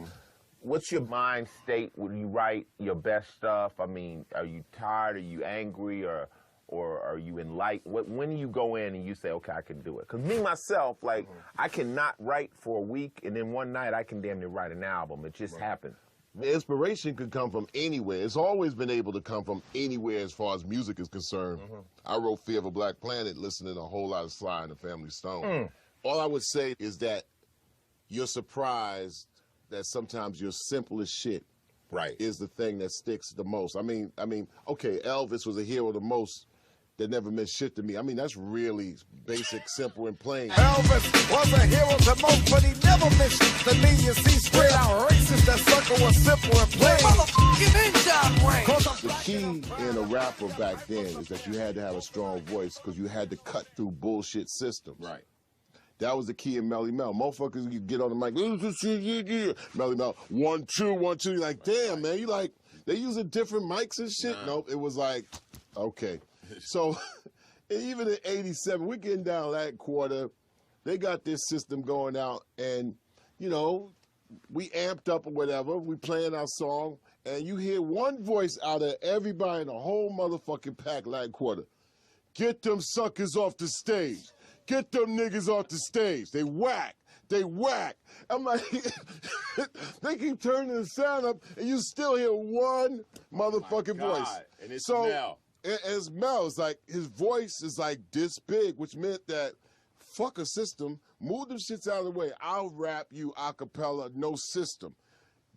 Speaker 1: What's your mind state when you write your best stuff? I mean, are you tired? Are you angry? Or are you enlightened? When do you go in and you say, okay, I can do it? Because me, myself, like, I cannot write for a week, and then one night I can damn near write an album. It just happens.
Speaker 11: The inspiration could come from anywhere. It's always been able to come from anywhere as far as music is concerned. I wrote Fear of a Black Planet listening to a whole lot of Sly and the Family Stone. All I would say is that you're surprised that sometimes your simplest shit is the thing that sticks the most. I mean, okay, Elvis was a hero the most. That never meant shit to me. I mean, that's really basic, simple, and plain.
Speaker 17: Elvis was a hero to most, but he never mentioned to me. You see, straight out racist, that sucker was simple and plain.
Speaker 11: The key in a rapper back then is that you had to have a strong voice because you had to cut through bullshit systems.
Speaker 1: Right.
Speaker 11: That was the key in Melly Mel. Motherfuckers, you get on the mic, Melly Mel, 1, 2, 1, 2. You're like, damn, man, you like, they using different mics and shit? Nope, it was like, okay. So, even in 87, we're getting down that quarter. They got this system going out, and, you know, we amped up or whatever. We playing our song, and you hear one voice out of everybody in the whole motherfucking pack Latin Quarter. Get them suckers off the stage. Get them niggas off the stage. They whack. They whack. I'm like, they keep turning the sound up, and you still hear one motherfucking voice.
Speaker 1: And it's
Speaker 11: so,
Speaker 1: Mel.
Speaker 11: as Mel's like, his voice is like this big, which meant that fuck a system, move them shits out of the way. I'll rap you a cappella, no system.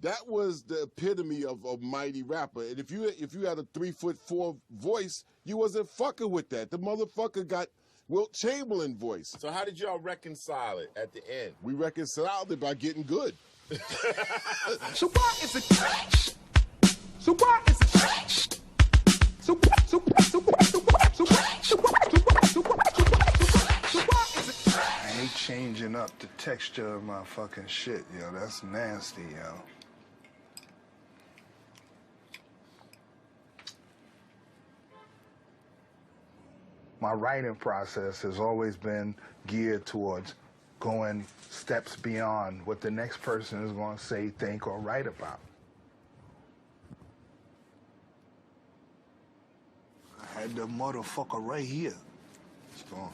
Speaker 11: That was the epitome of a mighty rapper. And if you had a 3'4" voice, you wasn't fucking with that. The motherfucker got Wilt Chamberlain voice.
Speaker 1: So how did y'all reconcile it at the end?
Speaker 11: We reconciled it by getting good.
Speaker 17: So what is it? So what is it? So
Speaker 5: I ain't changing up the texture of my fucking shit, yo. That's nasty, yo. My writing process has always been geared towards going steps beyond what the next person is going to say, think, or write about. I had the motherfucker right here. It's gone.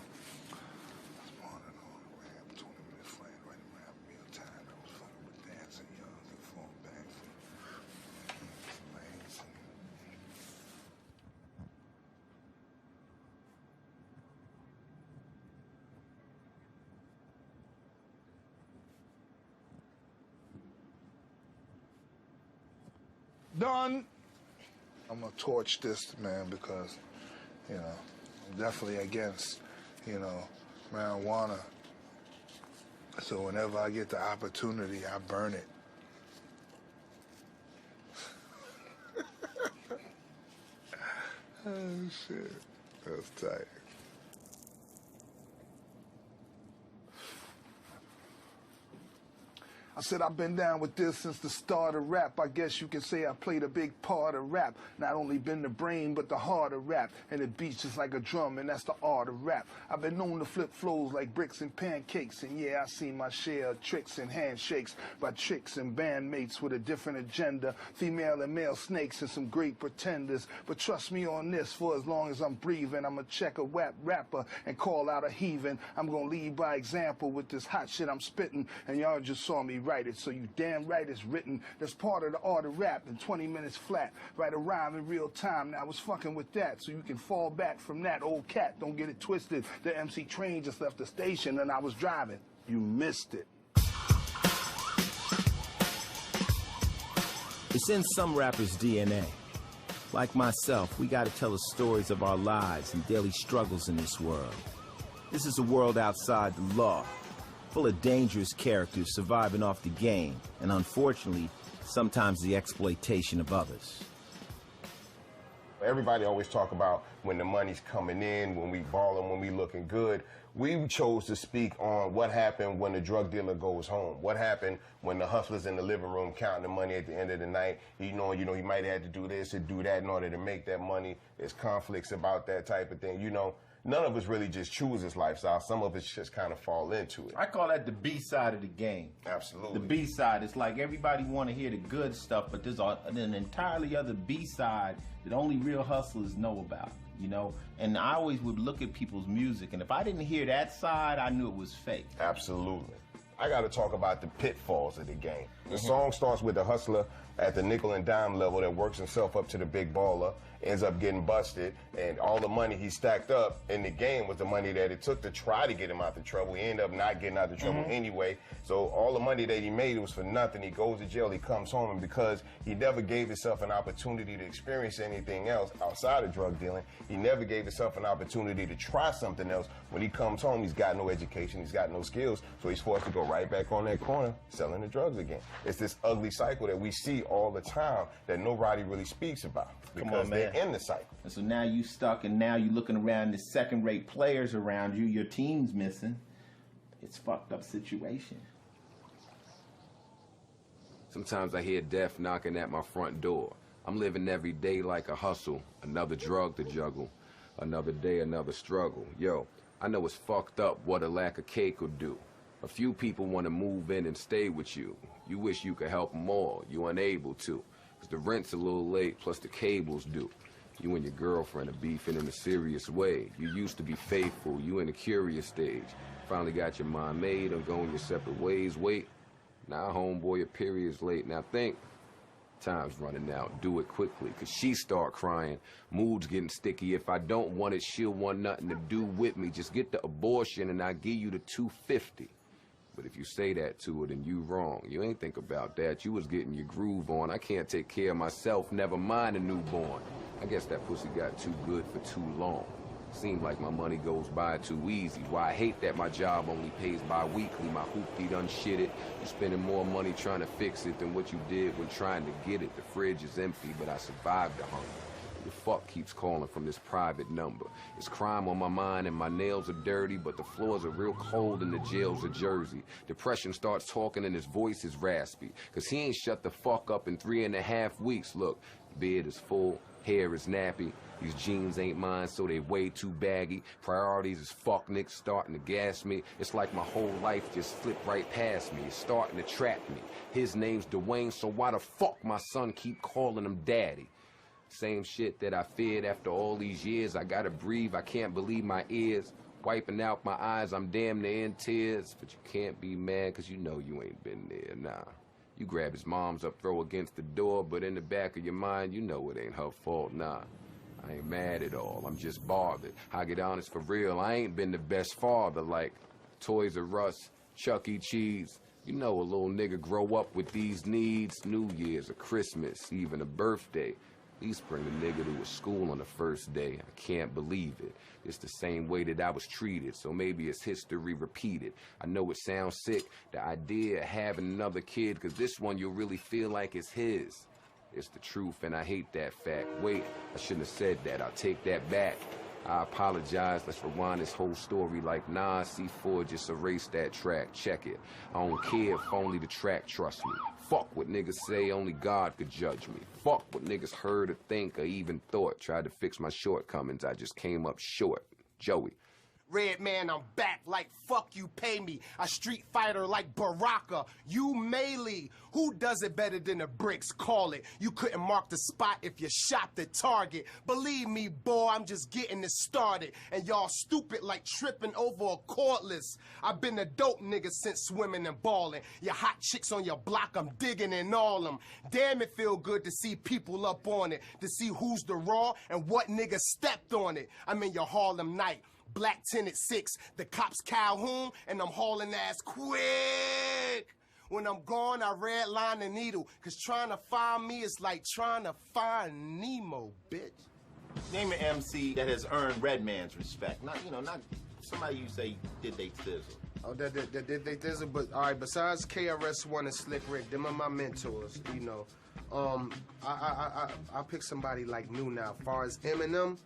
Speaker 5: Done. I'm gonna torch this, man, because, you know, I'm definitely against, you know, marijuana. So whenever I get the opportunity, I burn it. Oh, shit. That's tight. I said I've been down with this since the start of rap. I guess you can say I played a big part of rap. Not only been the brain, but the heart of rap. And it beats just like a drum, and that's the art of rap. I've been known to flip flows like bricks and pancakes. And yeah, I seen my share of tricks and handshakes by tricks and bandmates with a different agenda. Female and male snakes and some great pretenders. But trust me on this, for as long as I'm breathing, I'ma check a rapper and call out a heathen. I'm gonna lead by example with this hot shit I'm spitting. And y'all just saw me write it, so you damn right it's written. That's part of the art of rap in 20 minutes flat. Write a rhyme in real time. Now I was fucking with that, so you can fall back from that. Old cat, don't get it twisted. The MC train just left the station and I was driving. You missed it.
Speaker 10: It's in some rappers' DNA. Like myself, we gotta tell the stories of our lives and daily struggles in this world. This is a world outside the law, full of dangerous characters surviving off the game, and unfortunately, sometimes the exploitation of others.
Speaker 1: Everybody always talk about when the money's coming in, when we ballin', when we looking good. We chose to speak on what happened when the drug dealer goes home. What happened when the hustler's in the living room counting the money at the end of the night. You know, he might have to do this or do that in order to make that money. There's conflicts about that type of thing. You know, none of us really just choose this lifestyle. Some of us just kind of fall into it.
Speaker 2: I call that the B side of the game.
Speaker 1: Absolutely.
Speaker 2: The B side. It's like everybody want to hear the good stuff, but there's an entirely other B side that only real hustlers know about, you know? And I always would look at people's music, and if I didn't hear that side, I knew it was fake.
Speaker 1: Absolutely. I got to talk about the pitfalls of the game. The song starts with the hustler at the nickel and dime level that works himself up to the big baller, ends up getting busted, and all the money he stacked up in the game was the money that it took to try to get him out of trouble. He ended up not getting out of trouble anyway. So all the money that he made, it was for nothing. He goes to jail, he comes home, and because he never gave himself an opportunity to experience anything else outside of drug dealing, he never gave himself an opportunity to try something else. When he comes home, he's got no education, he's got no skills, so he's forced to go right back on that corner selling the drugs again. It's this ugly cycle that we see all the time that nobody really speaks about because they're in the cycle.
Speaker 2: And so now you stuck, and now you looking around, the second-rate players around you, your team's missing. It's a fucked up situation.
Speaker 4: Sometimes I hear death knocking at my front door. I'm living every day like a hustle, another drug to juggle, another day, another struggle. Yo, I know it's fucked up what a lack of cake will do. A few people want to move in and stay with you. You wish you could help them all. You're unable to, because the rent's a little late, plus the cable's due. You and your girlfriend are beefing in a serious way. You used to be faithful. You in a curious stage. Finally got your mind made on going your separate ways. Wait, now homeboy, your period's late. Now think, Time's running out. Do it quickly, cause she start crying. Mood's getting sticky. If I don't want it, she'll want nothing to do with me. Just get the abortion and I give you the $250. But if you say that to her, then you wrong. You ain't think about that. You was getting your groove on. I can't take care of myself, never mind a newborn. I guess that pussy got too good for too long. Seemed like my money goes by too easy. Why I hate that my job only pays bi-weekly. My hoopty done shit it. You're spending more money trying to fix it than what you did when trying to get it. The fridge is empty, but I survived the hunger. The fuck keeps calling from this private number. It's crime on my mind and my nails are dirty, but the floors are real cold in the jails of Jersey. Depression starts talking and his voice is raspy, cause he ain't shut the fuck up in 3.5 weeks. Look, beard is full, hair is nappy. These jeans ain't mine, so they way too baggy. Priorities is fuck niggas starting to gas me. It's like my whole life just slipped right past me. It's starting to trap me. His name's Dwayne, so why the fuck my son keep calling him daddy? Same shit that I feared after all these years. I gotta breathe, I can't believe my ears. Wiping out my eyes, I'm damn near in tears. But you can't be mad, cause you know you ain't been there, nah. You grab his mom's up, throw against the door, but in the back of your mind, you know it ain't her fault, nah. I ain't mad at all, I'm just bothered. I get honest for real, I ain't been the best father, like Toys R Us, Chuck E. Cheese. You know a little nigga grow up with these needs, New Year's, or Christmas, even a birthday. At least bring the nigga to a school on the first day. I can't believe it. It's the same way that I was treated, so maybe it's history repeated. I know it sounds sick, the idea of having another kid, cause this one you'll really feel like it's his. It's the truth, and I hate that fact. Wait, I shouldn't have said that. I'll take that back. I apologize. Let's rewind this whole story like Nas C4. Just erase that track. Check it. I don't care if only the track trusts me. Fuck what niggas say. Only God could judge me. Fuck what niggas heard or think or even thought. Tried to fix my shortcomings. I just came up short. Joey.
Speaker 6: Red man, I'm back like fuck you pay me. A street fighter like Baraka. You melee. Who does it better than the bricks? Call it. You couldn't mark the spot if you shot the target. Believe me, boy, I'm just getting it started. And y'all stupid like tripping over a cordless. I've been a dope nigga since swimming and balling. Your hot chicks on your block, I'm digging in all them. Damn, it feel good to see people up on it. To see who's the raw and what nigga stepped on it. I'm in your Harlem night. Black tinted 6, the cops Calhoun, and I'm hauling ass quick. When I'm gone, I redline the needle, cause trying to find me is like trying to find Nemo, bitch.
Speaker 2: Name an MC that has earned Redman's respect. Not, you know, not somebody you say did they thizzle.
Speaker 6: Oh, that did they thizzle, but all right, besides KRS-One and Slick Rick, them are my mentors, you know. I pick somebody like new now. As far as Eminem,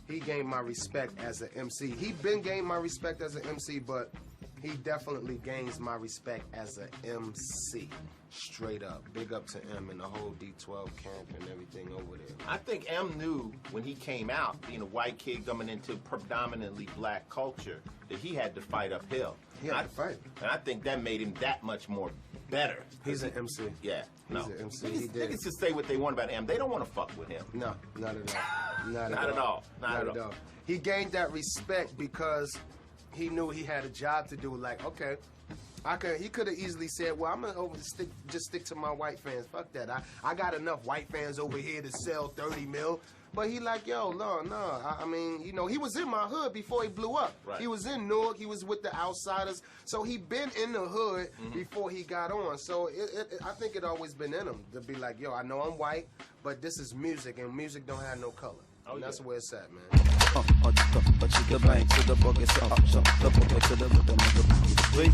Speaker 6: he gained my respect as an MC. He been gained my respect as an MC, but he definitely gains my respect as an MC. Straight up. Big up to M and the whole D12 camp and everything over there.
Speaker 2: I think M knew when he came out, being a white kid coming into predominantly black culture, that he had to fight uphill.
Speaker 6: He had to fight.
Speaker 2: And I think that made him that much more better.
Speaker 6: He's an MC.
Speaker 2: Yeah.
Speaker 6: He's an MC. He did.
Speaker 2: Niggas just say what they want about M. They don't want to fuck with him.
Speaker 6: No, not at all.
Speaker 2: Not at all. Not at all.
Speaker 6: He gained that respect because he knew he had a job to do. Like, okay, he could have easily said, well, I'm gonna just stick to my white fans. Fuck that. I got enough white fans over here to sell 30 mil. But he like, yo, no. I mean, you know, he was in my hood before he blew up.
Speaker 2: Right.
Speaker 6: He was in Newark. He was with the Outsiders. So he been in the hood before he got on. So I think it always been in him to be like, yo, I know I'm white, but this is music, and music don't have no color. Oh, and that's where it's at, man.
Speaker 10: The bank to the bucket, so the bucket to the rhythm of the beat.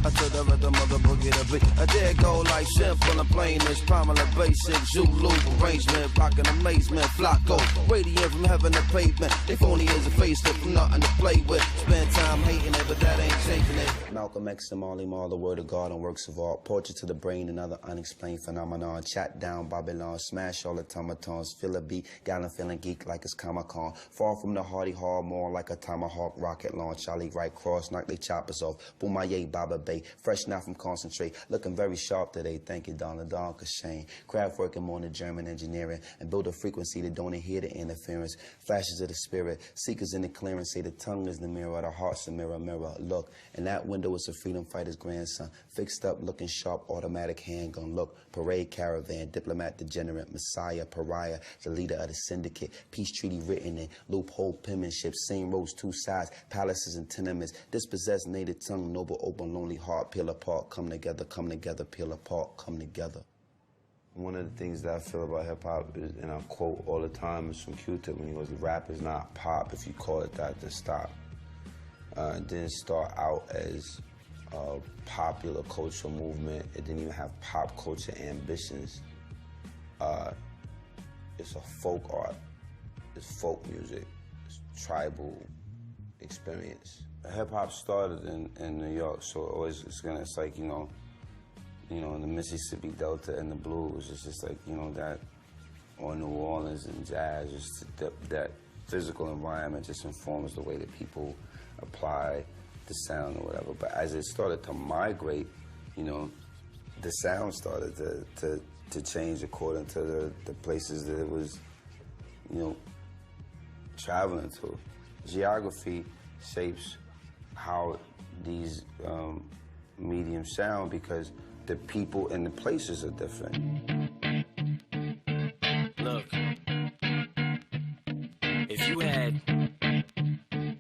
Speaker 10: To the rhythm of the boogie, the beat. I dare go like simple and plainness, prominent basic, Zulu arrangement, rockin' amazement, flocko, radiant from heaven to pavement. They phony as a facelift from nothing to play with. Spend time hating it, but that ain't changing it. Malcolm X and Marley Marl, the word of God and works of art. Portrait to the brain and other unexplained phenomenon. Chat down Babylon, smash all the automatons. Feel a beat, gallon feeling geek like it's Comic-Con. Far from the hardy hard, more like a tomahawk rocket launch. Charlie right cross, knock they choppers off. Boomaye, Baba Bay, fresh now from concentrate. Looking very sharp today, thank you, Donna Don Kashane. Craft working more than German engineering and build a frequency that don't adhere to interference.
Speaker 7: mirrors, flashes of the spirit. Seekers in the clearance say the tongue is the mirror, the heart's a mirror, mirror. Look, in that window is a freedom fighter's grandson. Fixed up, looking sharp, automatic handgun. Look, parade caravan, diplomat degenerate, messiah, pariah, the leader of the syndicate. Peace treaty written in, loophole penmanship, same roads, two sides, palaces and tenements. Dispossessed native tongue, noble, open, lonely heart, peel apart, come together, peel apart, come together.
Speaker 9: One of the things that I feel about hip-hop is, and I quote all the time, is from Q-Tip when he goes, rap is not pop. If you call it that, then stop. It didn't start out as a popular cultural movement. It didn't even have pop culture ambitions. It's a folk art. It's folk music. It's tribal experience. Hip-hop started in New York, so it's like, you know, in the Mississippi Delta and the blues, it's just like, you know, that, or New Orleans and jazz, just that physical environment just informs the way that people apply the sound or whatever. But as it started to migrate, you know, the sound started to change according to the places that it was, you know, traveling to. Geography shapes how these mediums sound because the people and the places are different.
Speaker 13: Look, if you had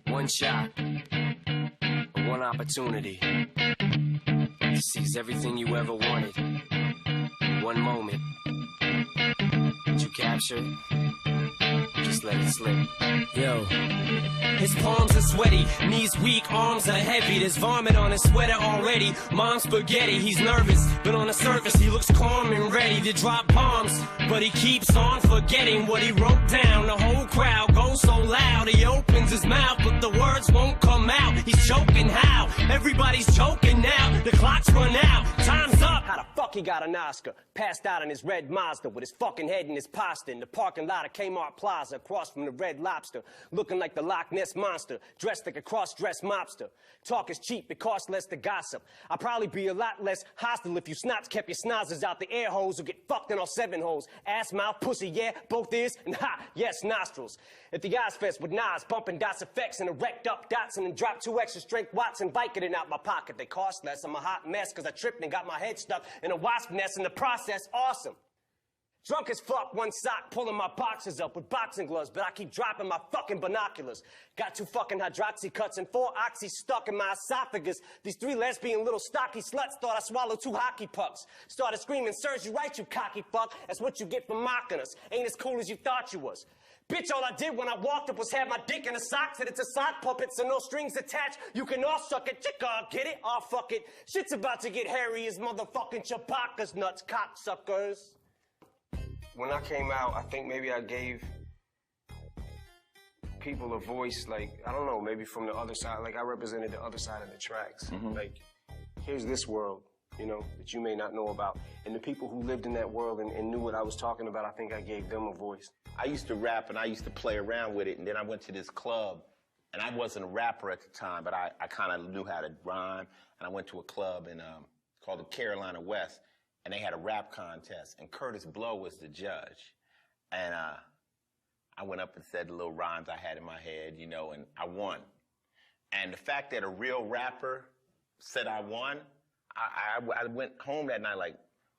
Speaker 13: one shot, or one opportunity to seize everything you ever wanted, one moment, would you capture it? Just let it slip. Yo. His palms are sweaty, knees weak, arms are heavy. There's vomit on his sweater already. Mom's spaghetti, he's nervous, but on the surface he looks calm and ready to drop bombs. But he keeps on forgetting what he wrote down. The whole crowd goes so loud, he opens his mouth, but the words won't come out. He's choking how? Everybody's choking now. The clock's run out, time's up.
Speaker 24: How the fuck he got an Oscar? Passed out in his red Mazda with his fucking head in his pasta in the parking lot of Kmart Plaza across from the Red Lobster, looking like the Loch Ness Monster, dressed like a cross-dressed mobster. Talk is cheap, it costs less to gossip. I'd probably be a lot less hostile if you snots kept your snozzers out the air holes or get fucked in all 7 holes. Ass, mouth, pussy, yeah, both ears, and ha, yes, nostrils. At the Ozfest with Nas, bumping DOS effects and erect up Datsun and drop 2 extra strength watts and Vicodin out my pocket. They cost less, I'm a hot mess cause I tripped and got my head stuck in a wasp nest in the process, awesome. Drunk as fuck, one sock, pulling my boxers up with boxing gloves, but I keep dropping my fucking binoculars. Got 2 fucking hydroxy cuts and 4 oxys stuck in my esophagus. These 3 lesbian little stocky sluts thought I swallowed 2 hockey pucks. Started screaming, serves you right, you cocky fuck. That's what you get for mocking us. Ain't as cool as you thought you was. Bitch, all I did when I walked up was have my dick in a sock. Said it's a sock puppet, so no strings attached. You can all suck it, chicka, get it? Oh, fuck it. Shit's about to get hairy as motherfucking Chewbacca's nuts, cocksuckers. When I came out, I think maybe I gave people a voice, like, I don't know, maybe from the other side. Like, I represented the other side of the tracks. Like, here's this world, you know, that you may not know about. And the people who lived in that world and knew what I was talking about, I think I gave them a voice.
Speaker 2: I used to rap and I used to play around with it, and then I went to this club, and I wasn't a rapper at the time, but I kind of knew how to rhyme, and I went to a club in, called the Carolina West, and they had a rap contest, and Curtis Blow was the judge. And I went up and said the little rhymes I had in my head, you know, and I won. And the fact that a real rapper said I won, I went home that night like,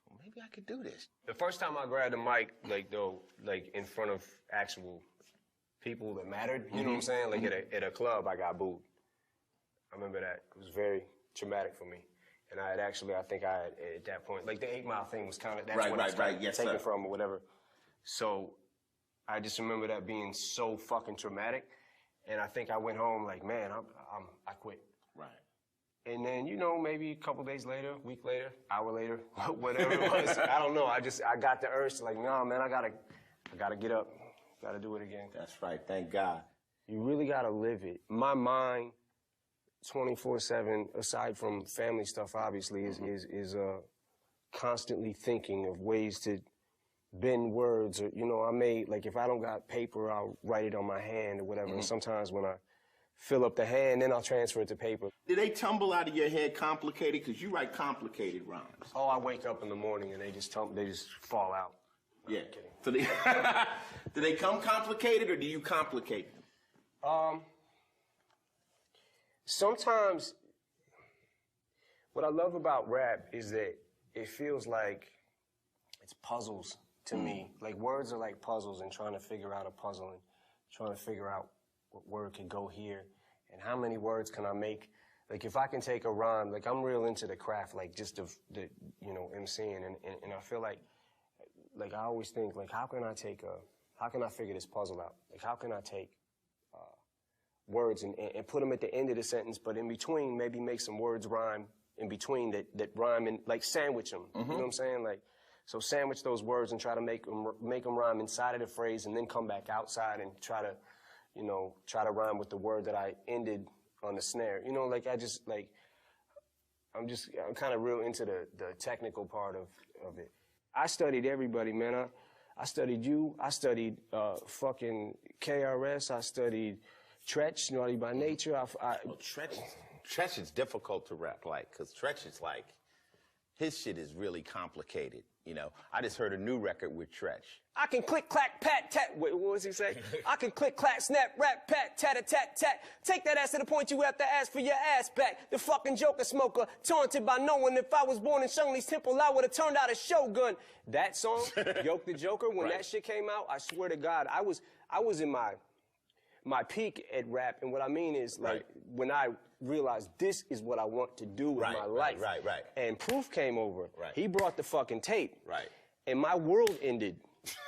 Speaker 2: well, maybe I could do this.
Speaker 13: The first time I grabbed the mic, like in front of actual people that mattered, you know what I'm saying? Like at a club, I got booed. I remember that. It was very traumatic for me. And I think I had, at that point, like the 8 Mile thing was kind of, that's when I started taking from or whatever. So I just remember that being so fucking traumatic. And I think I went home like, man, I quit. Right. And then, you know, maybe a couple days later, week later, hour later, whatever it was, I don't know. I got the urge to like, no, man, I gotta get up, gotta do it again.
Speaker 2: That's right, thank God.
Speaker 13: You really gotta live it. My mind, 24/7, aside from family stuff, obviously, is constantly thinking of ways to bend words. Or, you know, like, if I don't got paper, I'll write it on my hand or whatever. And sometimes when I fill up the hand, then I'll transfer it to paper.
Speaker 2: Did they tumble out of your head complicated? Because you write complicated rhymes.
Speaker 13: Oh, I wake up in the morning and they just fall out.
Speaker 2: Yeah. So they do they come complicated or do you complicate them?
Speaker 24: Sometimes what I love about rap is that it feels like it's puzzles to me. Like words are like puzzles and trying to figure out a puzzle and trying to figure out what word can go here and how many words can I make. Like if I can take a rhyme, like I'm real into the craft, like just the you know, MCing and I feel like I always think like how can I figure this puzzle out? Like how can I take words and put them at the end of the sentence, but in between maybe make some words rhyme in between that rhyme and like sandwich them. You know what I'm saying? Like, so sandwich those words and try to make them rhyme inside of the phrase and then come back outside and try to rhyme with the word that I ended on the snare. You know, like I'm kind of real into the technical part of it. I studied everybody, man. I studied you. I studied fucking KRS. I studied Tretch, Naughty by Nature.
Speaker 2: Tretch is difficult to rap like, because Tretch is like, his shit is really complicated, you know. I just heard a new record with Tretch.
Speaker 24: I can click, clack, pat, tat. Wait, what was he say? I can click, clack, snap, rap, pat, tat, tat, tat. Take that ass to the point you have to ask for your ass back. The fucking joker smoker, taunted by no one. If I was born in Shungli's temple, I would have turned out a shogun. That song, Yoke the Joker, when that shit came out, I swear to God, I was in my peak at rap, and what I mean is, like, when I realized this is what I want to do with my life. Right. And Proof came over. Right. He brought the fucking tape. Right. And my world ended.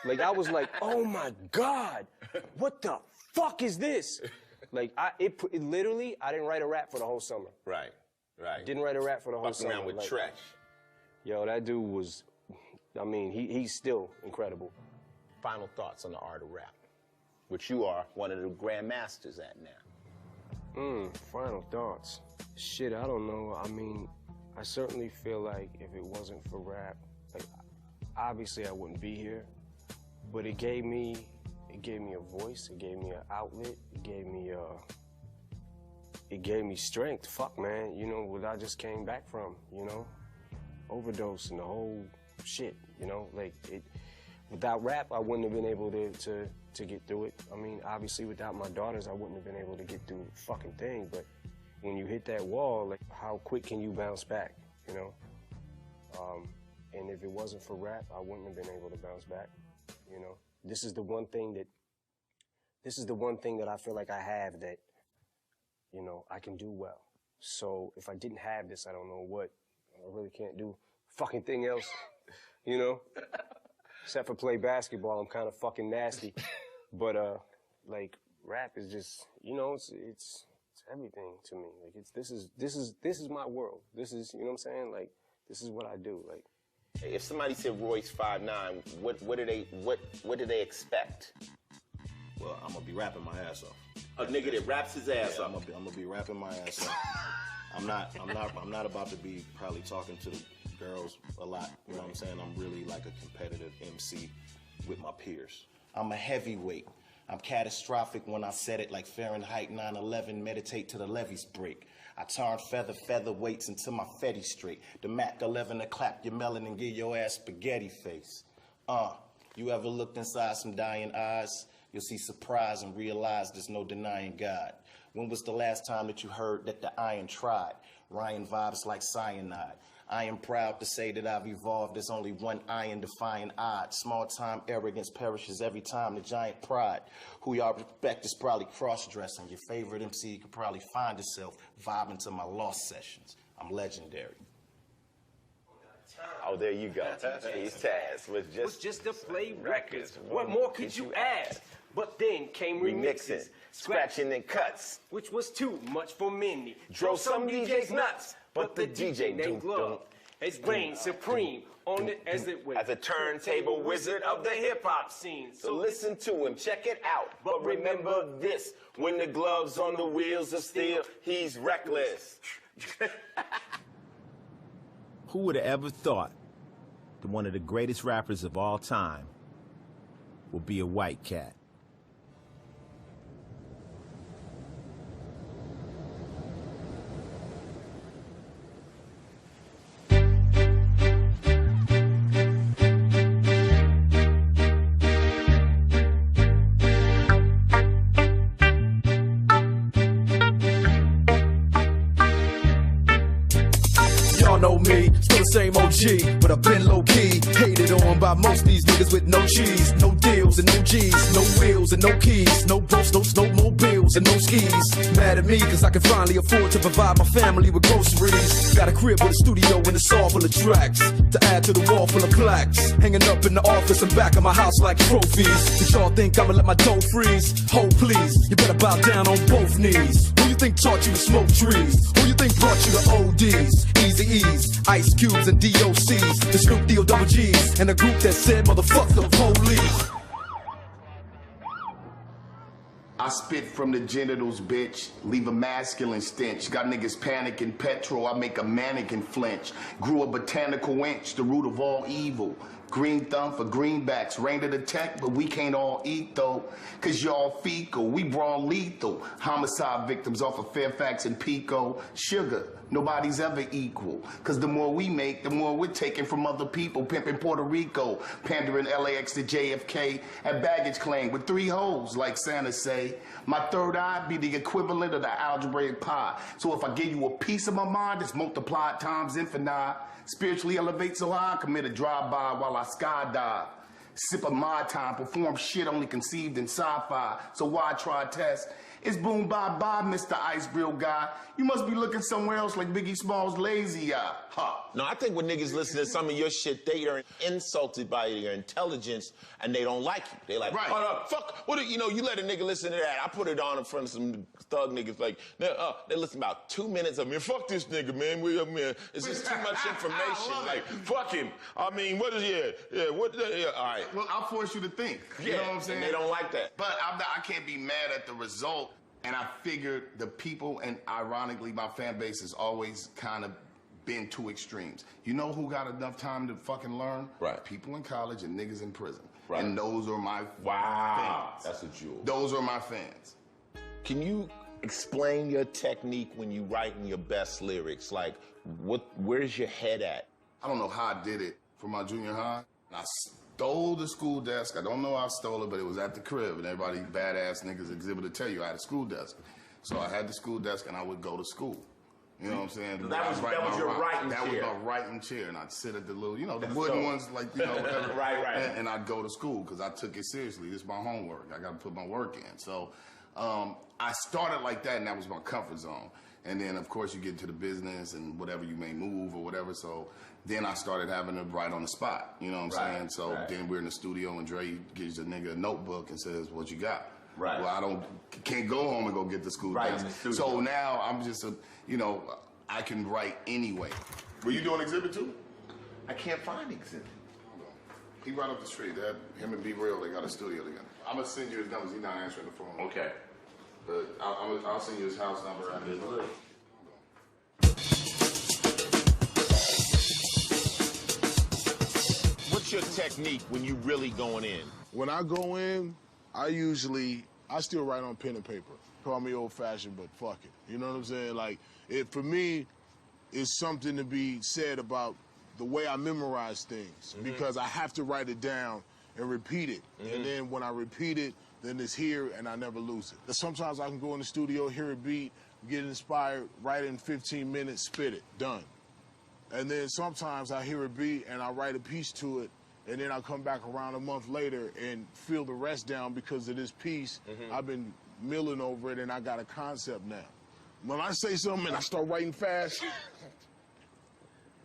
Speaker 24: Like, I was like, oh my God, what the fuck is this? Like, it literally, I didn't write a rap for the whole summer.
Speaker 2: Right.
Speaker 24: Didn't write a rap for the whole summer.
Speaker 2: Around with Tretch.
Speaker 24: Yo, that dude was, I mean, he's still incredible.
Speaker 2: Final thoughts on the art of rap, which you are one of the grandmasters at now.
Speaker 24: Final thoughts. Shit, I don't know. I mean, I certainly feel like if it wasn't for rap, like, obviously I wouldn't be here, but it gave me a voice, it gave me an outlet, it gave me strength. Fuck, man, you know, what I just came back from, you know, overdose and the whole shit, you know, like without rap, I wouldn't have been able to get through it. I mean, obviously without my daughters, I wouldn't have been able to get through the fucking thing, but when you hit that wall, like, how quick can you bounce back, you know? And if it wasn't for rap, I wouldn't have been able to bounce back, you know? This is the one thing that I feel like I have that, you know, I can do well. So if I didn't have this, I don't know what. I really can't do fucking thing else, you know? Except for play basketball, I'm kind of fucking nasty. But, like, rap is just, you know, it's everything to me. Like, this is my world. This is, you know what I'm saying? Like, this is what I do. Like,
Speaker 2: if somebody said Royce 5'9", what do they expect?
Speaker 12: Well, I'm gonna be rapping my ass off.
Speaker 2: A nigga that raps his ass off.
Speaker 12: I'm gonna be rapping my ass off. I'm not about to be probably talking to girls a lot. You know what I'm saying? I'm really like a competitive MC with my peers. I'm a heavyweight. I'm catastrophic when I said it, like Fahrenheit 9/11, meditate till the levees break. I turn featherweights into my Fetty straight. The Mac 11 to clap your melon and give your ass spaghetti face. You ever looked inside some dying eyes? You'll see surprise and realize there's no denying God. When was the last time that you heard that the iron tried? Ryan vibes like cyanide. I am proud to say that I've evolved. There's only one iron defying odds. Small time arrogance perishes every time. The giant pride. Who y'all respect is probably cross-dressing. Your favorite MC could probably find itself vibing to my lost sessions. I'm legendary.
Speaker 2: Oh, there you go. His task was just to play records. What more could you ask?
Speaker 24: But then came remixes,
Speaker 2: scratching and cuts,
Speaker 24: which was too much for many.
Speaker 2: Drove some DJs nuts, but the DJ named Glove
Speaker 24: has reigned supreme on it as
Speaker 2: a turntable wizard of the hip-hop scene. So listen to him, check it out. But remember this, when the glove's on the wheels of steel, he's reckless. Who would have ever thought that one of the greatest rappers of all time will be a white cat?
Speaker 14: same OG, but I've been low-key. Hated on by most these niggas with no cheese, no deals and no G's, no wheels and no keys, no boats, no snowmobiles and no skis. Mad at me cause I can finally afford to provide my family with groceries. Got a crib with a studio and it's all full of tracks to add to the wall full of plaques, hanging up in the office and back of my house like trophies. Did y'all think I'ma let my dough freeze? Hold please, you better bow down on both knees. Who you think taught you to smoke trees? Who you think brought you to ODs, Easy E's, Ice Cubes and DOCs, the Snoop D-O double G's, and a group that said motherfuck the police.
Speaker 15: I spit from the genitals, bitch. Leave a masculine stench. Got niggas panicking petrol. I make a mannequin flinch. Grew a botanical inch, the root of all evil. Green thumb for greenbacks. Rain to the tech, but we can't all eat though. Cause y'all fecal, we brawl lethal. Homicide victims off of Fairfax and Pico. Sugar, nobody's ever equal. Cause the more we make, the more we're taking from other people. Pimping Puerto Rico, pandering LAX to JFK. At baggage claim with 3 holes, like Santa say. My third eye be the equivalent of the algebraic pi. So if I give you a piece of my mind, it's multiplied times infinite. Spiritually elevate so high, commit a drive-by while I skydive. Sip of my time, perform shit only conceived in sci-fi. So why try test? It's boom bye-bye, Mr. Ice Grill guy. You must be looking somewhere else like Biggie Smalls' lazy eye.
Speaker 1: Huh. No, I think when niggas listen to some of your shit, they are insulted by your intelligence and they don't like you. They like,
Speaker 15: right.
Speaker 1: Oh, no, fuck, what, you know, you let a nigga listen to that. I put it on in front of some thug niggas like, they listen about 2 minutes of me. Fuck this nigga, man. It's just too much information. Like, fuck him. I mean, what is, all right.
Speaker 15: Well, I'll force you to think. You know what I'm saying?
Speaker 1: And they don't like that.
Speaker 15: But I can't be mad at the result. And I figured the people, and ironically, my fan base has always kind of been 2 extremes. You know who got enough time to fucking learn?
Speaker 1: Right.
Speaker 15: People in college and niggas in prison.
Speaker 1: Right.
Speaker 15: And those are my fans.
Speaker 1: That's a jewel.
Speaker 15: Those are my fans.
Speaker 1: Can you explain your technique when you writing your best lyrics? Like, where's your head at?
Speaker 15: I don't know how I did it for my junior high. I stole the school desk. I don't know how I stole it, but it was at the crib, and everybody, badass niggas exhibit to tell you I had a school desk. So I had the school desk, and I would go to school. You know what I'm saying?
Speaker 1: That was your writing chair.
Speaker 15: That was my writing chair, and I'd sit at the little, the wooden ones, like, whatever.
Speaker 1: Right.
Speaker 15: And I'd go to school, because I took it seriously. This is my homework. I got to put my work in. So I started like that, and that was my comfort zone. And then, of course, you get into the business and whatever you may move or whatever. So then I started having to write on the spot. You know what I'm saying? So then we're in the studio and Dre gives the nigga a notebook and says, what you got?
Speaker 1: Right.
Speaker 15: Well, can't go home and go get the school desk. So now I'm just I can write anyway. Were you doing Exhibit too?
Speaker 1: I can't find Exhibit.
Speaker 15: He right up the street. Him and Be Real, they got a studio together. I'm gonna send you his numbers. He's not answering the phone.
Speaker 1: Okay.
Speaker 15: But I'll send you his house number and his number.
Speaker 1: What's your technique when you really going in?
Speaker 20: When I go in, I still write on pen and paper. Call me old-fashioned, but fuck it. You know what I'm saying? Like, for me, it's something to be said about the way I memorize things, because I have to write it down and repeat it. And then when I repeat it, then it's here and I never lose it. Sometimes I can go in the studio, hear a beat, get inspired, write it in 15 minutes, spit it, done. And then sometimes I hear a beat and I write a piece to it, and then I come back around a month later and feel the rest down because of this piece. I've been milling over it and I got a concept now. When I say something and I start writing fast,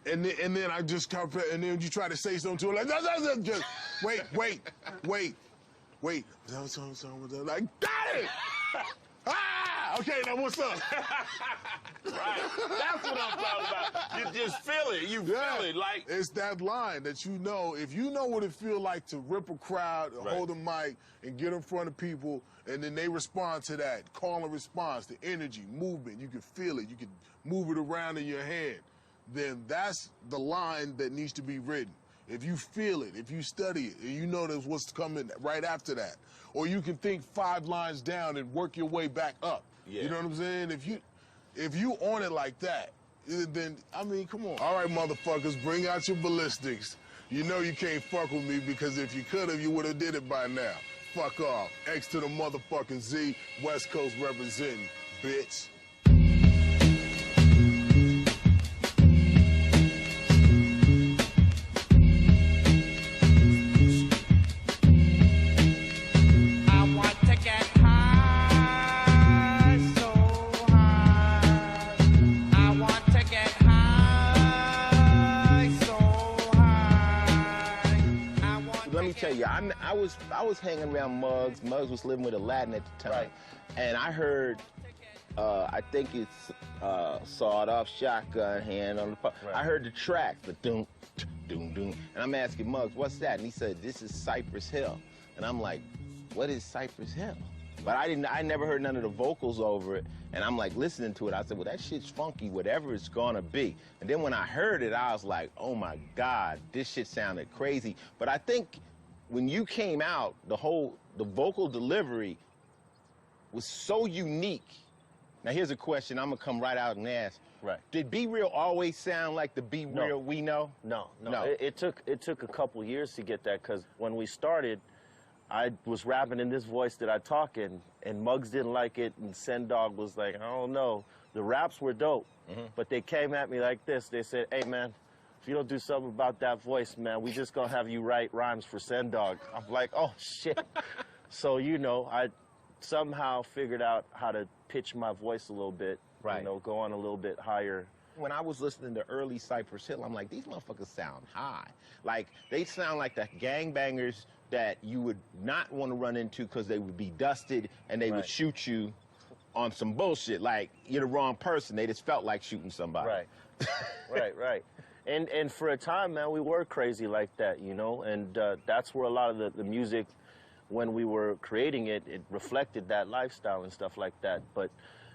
Speaker 20: and then I just come, and then you try to say something to it, like, just wait. Like, got it! Okay, now what's up?
Speaker 1: Right. That's what I'm talking about. You just feel it. You feel it. Like,
Speaker 20: it's that line that if you know what it feels like to rip a crowd, hold a mic, and get in front of people, and then they respond to that, call and response, the energy, movement, you can feel it, you can move it around in your head, then that's the line that needs to be written. If you feel it, if you study it, and you know there's what's coming right after that. Or you can think 5 lines down and work your way back up. Yeah. You know what I'm saying? If you on it like that, then, I mean, come on. All right, motherfuckers, bring out your ballistics. You know you can't fuck with me, because if you could have, you would have did it by now. Fuck off. X to the motherfucking Z, West Coast representing, bitch.
Speaker 2: Yeah, I was hanging around Muggs. Muggs was living with Aladdin at the time, and I heard, I think it's Sawed Off Shotgun, Hand on the Pump. I heard the track, the doom, doom, doom, and I'm asking Muggs, what's that? And he said, this is Cypress Hill, and I'm like, what is Cypress Hill? But I never heard none of the vocals over it, and I'm like listening to it. I said, well, that shit's funky, whatever it's gonna be. And then when I heard it, I was like, oh my God, this shit sounded crazy. But I think when you came out, the vocal delivery was so unique. Now here's a question I'm gonna come right out and ask.
Speaker 3: Right.
Speaker 2: Did Be Real always sound like the Be Real we know?
Speaker 3: No. It took a couple years to get that, because when we started, I was rapping in this voice that I talk in, and Muggs didn't like it, and Sendog was like, I don't know. The raps were dope, but they came at me like this. They said, hey, man, if you don't do something about that voice, man, we just gonna have you write rhymes for Sendog. I'm like, oh, shit. So, you know, I somehow figured out how to pitch my voice a little bit, you know, go on a little bit higher.
Speaker 2: When I was listening to early Cypress Hill, I'm like, these motherfuckers sound high. Like, they sound like the gangbangers that you would not want to run into because they would be dusted and they would shoot you on some bullshit. Like, you're the wrong person. They just felt like shooting somebody.
Speaker 3: Right. And for a time, man, we were crazy like that, you know? And that's where a lot of the music, when we were creating it, it reflected that lifestyle and stuff like that. But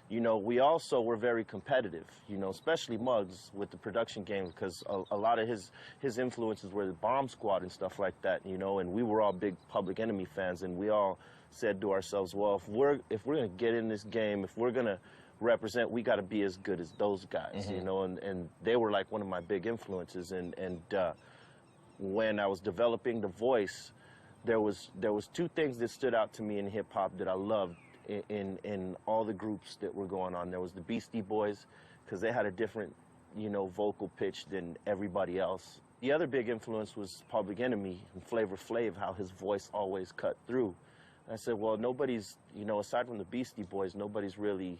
Speaker 3: you know, we also were very competitive, you know, especially Muggs with the production game, because a lot of his influences were the Bomb Squad and stuff like that, you know, and we were all big Public Enemy fans, and we all said to ourselves, well, if we're going to get in this game, if we're going to represent, we got to be as good as those guys, you know, and they were like one of my big influences. And when I was developing the voice, there was two things that stood out to me in hip hop that I loved in all the groups that were going on. There was the Beastie Boys, because they had a different, you know, vocal pitch than everybody else. The other big influence was Public Enemy and Flavor Flav, how his voice always cut through. I said, well, nobody's, you know, aside from the Beastie Boys, nobody's really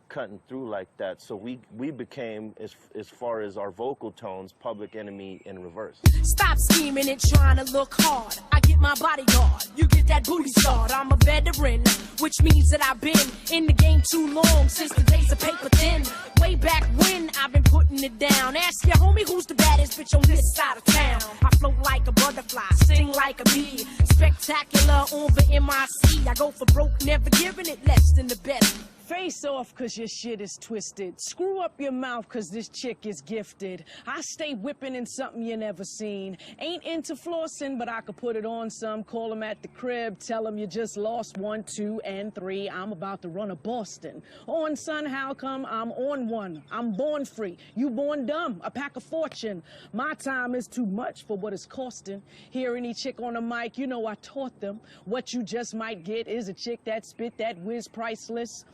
Speaker 3: cutting through like that. So we became, as far as our vocal tones, Public Enemy in reverse.
Speaker 16: Stop scheming and trying to look hard. I get my bodyguard, you get that booty start. I'm a veteran, which means that I've been in the game too long, since the days of paper thin. Way back when I've been putting it down. Ask your homie who's the baddest bitch on this side of town. I float like a butterfly, sting like a bee. Spectacular on the MIC. I go for broke, never giving it less than the best.
Speaker 18: Face off cause your shit is twisted. Screw up your mouth cause this chick is gifted. I stay whipping in something you never seen. Ain't into flossing, but I could put it on some. Call them at the crib, tell them you just lost 1, 2, and 3. I'm about to run a Boston. On son, how come I'm on one? I'm born free, you born dumb, a pack of fortune. My time is too much for what it's costing. Hear any chick on the mic, you know I taught them. What you just might get is a chick that spit that whiz priceless.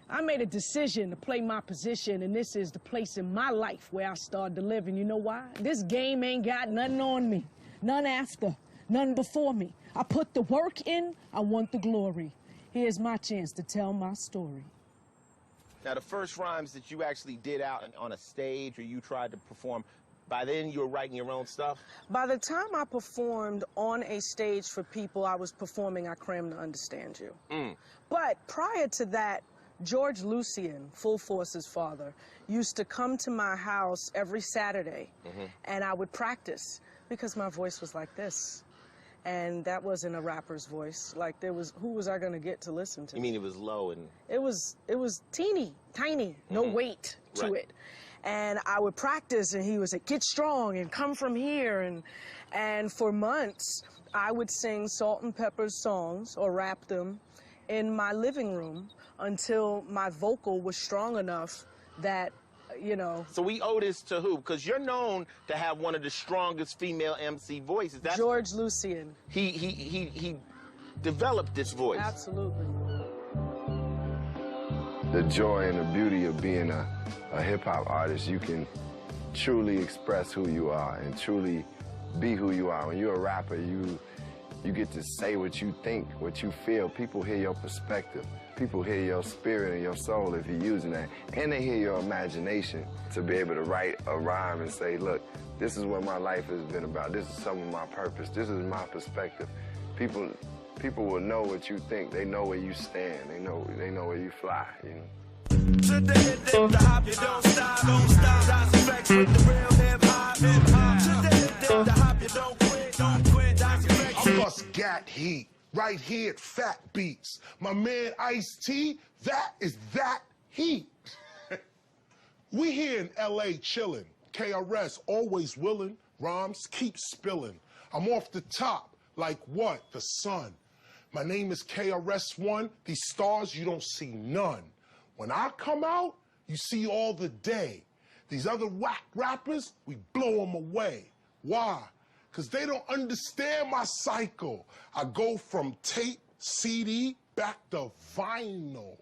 Speaker 18: I made a decision to play my position, and this is the place in my life where I started to live. And you know why? This game ain't got nothing on me, none after, none before me. I put the work in, I want the glory. Here's my chance to tell my story.
Speaker 2: Now, the first rhymes that you actually did out on a stage or you tried to perform, by then you were writing your own stuff?
Speaker 18: By the time I performed on a stage for people, I was performing I Cram to Understand You. But prior to that, George Lucien, Full Force's father, used to come to my house every Saturday, and I would practice because my voice was like this. And that wasn't a rapper's voice. Like, who was I gonna get to listen to?
Speaker 2: You mean it was low and...
Speaker 18: It was teeny, tiny, no weight to it. And I would practice, and he would say, get strong and come from here. And for months, I would sing Salt and Pepper's songs or rap them in my living room until my vocal was strong enough that, you know.
Speaker 2: So we owe this to who? Because you're known to have one of the strongest female MC voices. That's
Speaker 18: George Lucien.
Speaker 2: He developed this voice.
Speaker 18: Absolutely.
Speaker 4: The joy and the beauty of being a hip-hop artist, you can truly express who you are and truly be who you are. When you're a rapper,
Speaker 8: You get to say what you think, what you feel. People hear your perspective. People hear your spirit and your soul if you're using that. And they hear your imagination to be able to write a rhyme and say, look, this is what my life has been about. This is some of my purpose. This is my perspective. People will know what you think. They know where you stand. They know where you fly, you know.
Speaker 17: Today, the hop, you don't stop, don't stop. That's effects with the real hip-hop, hip-hop. Today, the hop, you don't quit, don't quit. That's effects.
Speaker 5: I bust gat heat right here at Fat Beats. My man Ice-T, that is that heat. We here in LA chillin'. KRS always willin'. Rhymes keep spillin'. I'm off the top like what? The sun. My name is KRS-One. These stars, you don't see none. When I come out, you see all the day. These other whack rappers, we blow them away. Why? Because they don't understand my cycle. I go from tape, CD, back to vinyl.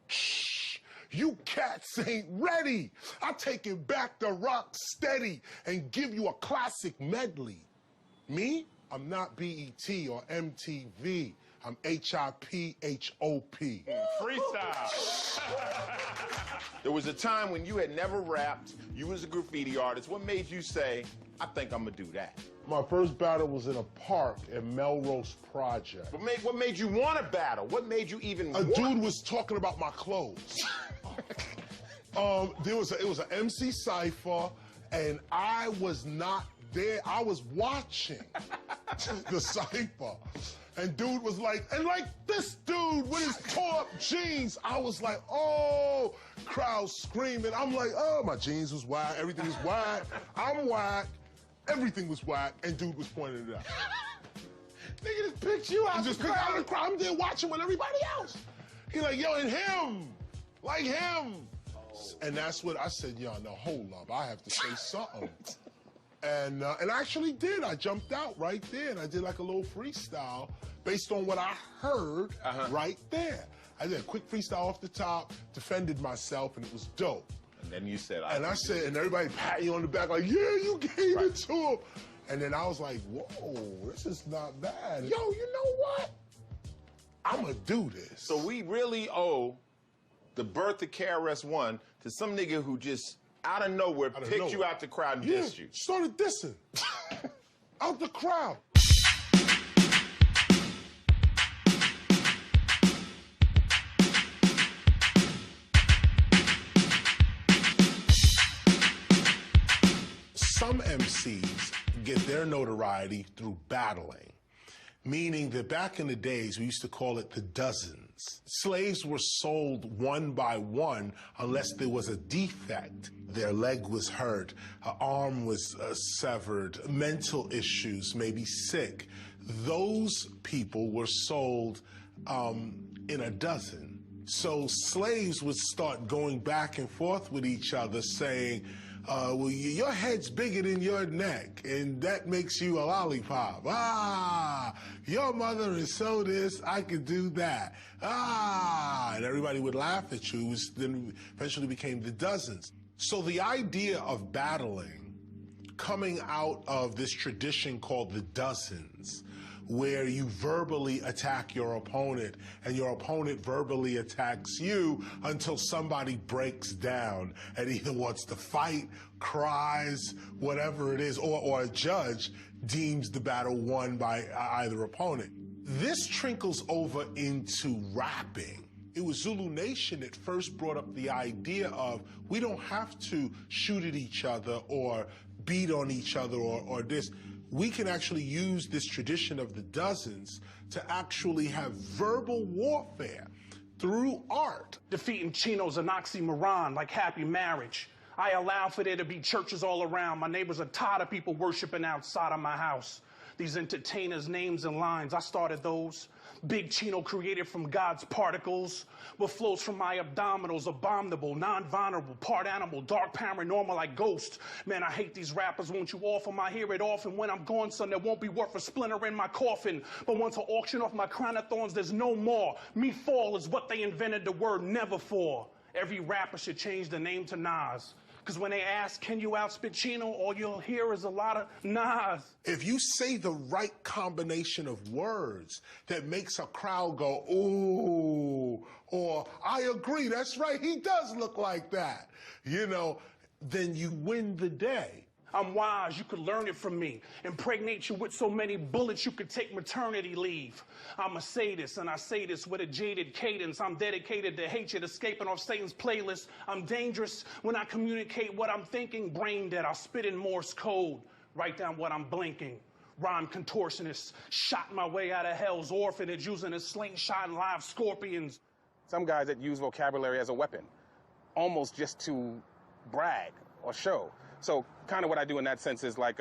Speaker 5: Shh, you cats ain't ready. I take it back to rock steady and give you a classic medley. Me? I'm not BET or MTV. I'm HIPHOP.
Speaker 1: Freestyle. There was a time when you had never rapped, you was a graffiti artist. What made you say, I think I'm gonna do that?
Speaker 5: My first battle was in a park at Melrose Project.
Speaker 1: What made you want to battle? What made you even
Speaker 5: A dude was talking about my clothes. It was an MC cypher, and I was not there. I was watching the cypher. And dude was like, and like this dude with his tore up jeans, I was like, oh, crowd screaming. I'm like, oh, my jeans was whack, everything was whack. I'm whack, everything was whack, and dude was pointing it out. Nigga just picked you out. Just picked out of the crowd. I'm there watching with everybody else. He like, yo, and him, like him. And that's what I said, yo, no, hold up, I have to say something. And I actually did. I jumped out right there, and I did like a little freestyle based on what I heard right there. I did a quick freestyle off the top, defended myself, and it was dope.
Speaker 1: And then you said,
Speaker 5: and everybody pat you on the back like, yeah, you gave it to him. And then I was like, whoa, this is not bad. Yo, you know what? I'm gonna do this.
Speaker 1: So we really owe the birth of KRS-One to some nigga who just out of nowhere picked you out the crowd and dissed you.
Speaker 5: Started dissing. Out the crowd. Some MCs get their notoriety through battling, meaning that back in the days, we used to call it the dozens. Slaves were sold one by one unless there was a defect. Their leg was hurt, an arm was severed, mental issues, maybe sick. Those people were sold in a dozen. So slaves would start going back and forth with each other saying, well, your head's bigger than your neck, and that makes you a lollipop. Ah, your mother is so this, I could do that. Ah, and everybody would laugh at you, which then eventually became the dozens. So the idea of battling, coming out of this tradition called the dozens, where you verbally attack your opponent and your opponent verbally attacks you until somebody breaks down and either wants to fight, cries, whatever it is, or a judge deems the battle won by either opponent. This trickles over into rapping. It was Zulu Nation that first brought up the idea of we don't have to shoot at each other or beat on each other or this. We can actually use this tradition of the dozens to actually have verbal warfare through art.
Speaker 19: Defeating Chino's an oxymoron like happy marriage. I allow for there to be churches all around. My neighbors are tired of people worshiping outside of my house. These entertainers' names and lines, I started those. Big Chino created from God's particles. What flows from my abdominals, abominable, non-vulnerable, part animal, dark paranormal like ghost. Man, I hate these rappers. Won't you offer my hear it often? When I'm gone, son, there won't be worth a splinter in my coffin. But once I auction off my crown of thorns, there's no more. Me fall is what they invented the word never for. Every rapper should change the name to Nas. Because when they ask, can you outspit Chino, all you'll hear is a lot of Nas.
Speaker 5: If you say the right combination of words that makes a crowd go, ooh, or I agree, that's right, he does look like that, you know, then you win the day.
Speaker 19: I'm wise, you could learn it from me. Impregnate you with so many bullets you could take maternity leave. I'm a sadist, and I say this with a jaded cadence. I'm dedicated to hatred, escaping off Satan's playlist. I'm dangerous when I communicate what I'm thinking. Brain dead, I spit in Morse code. Write down what I'm blinking. Rhyme contortionist, shot my way out of hell's orphanage using a slingshot and live scorpions.
Speaker 11: Some guys that use vocabulary as a weapon, almost just to brag or show. So kind of what I do in that sense is like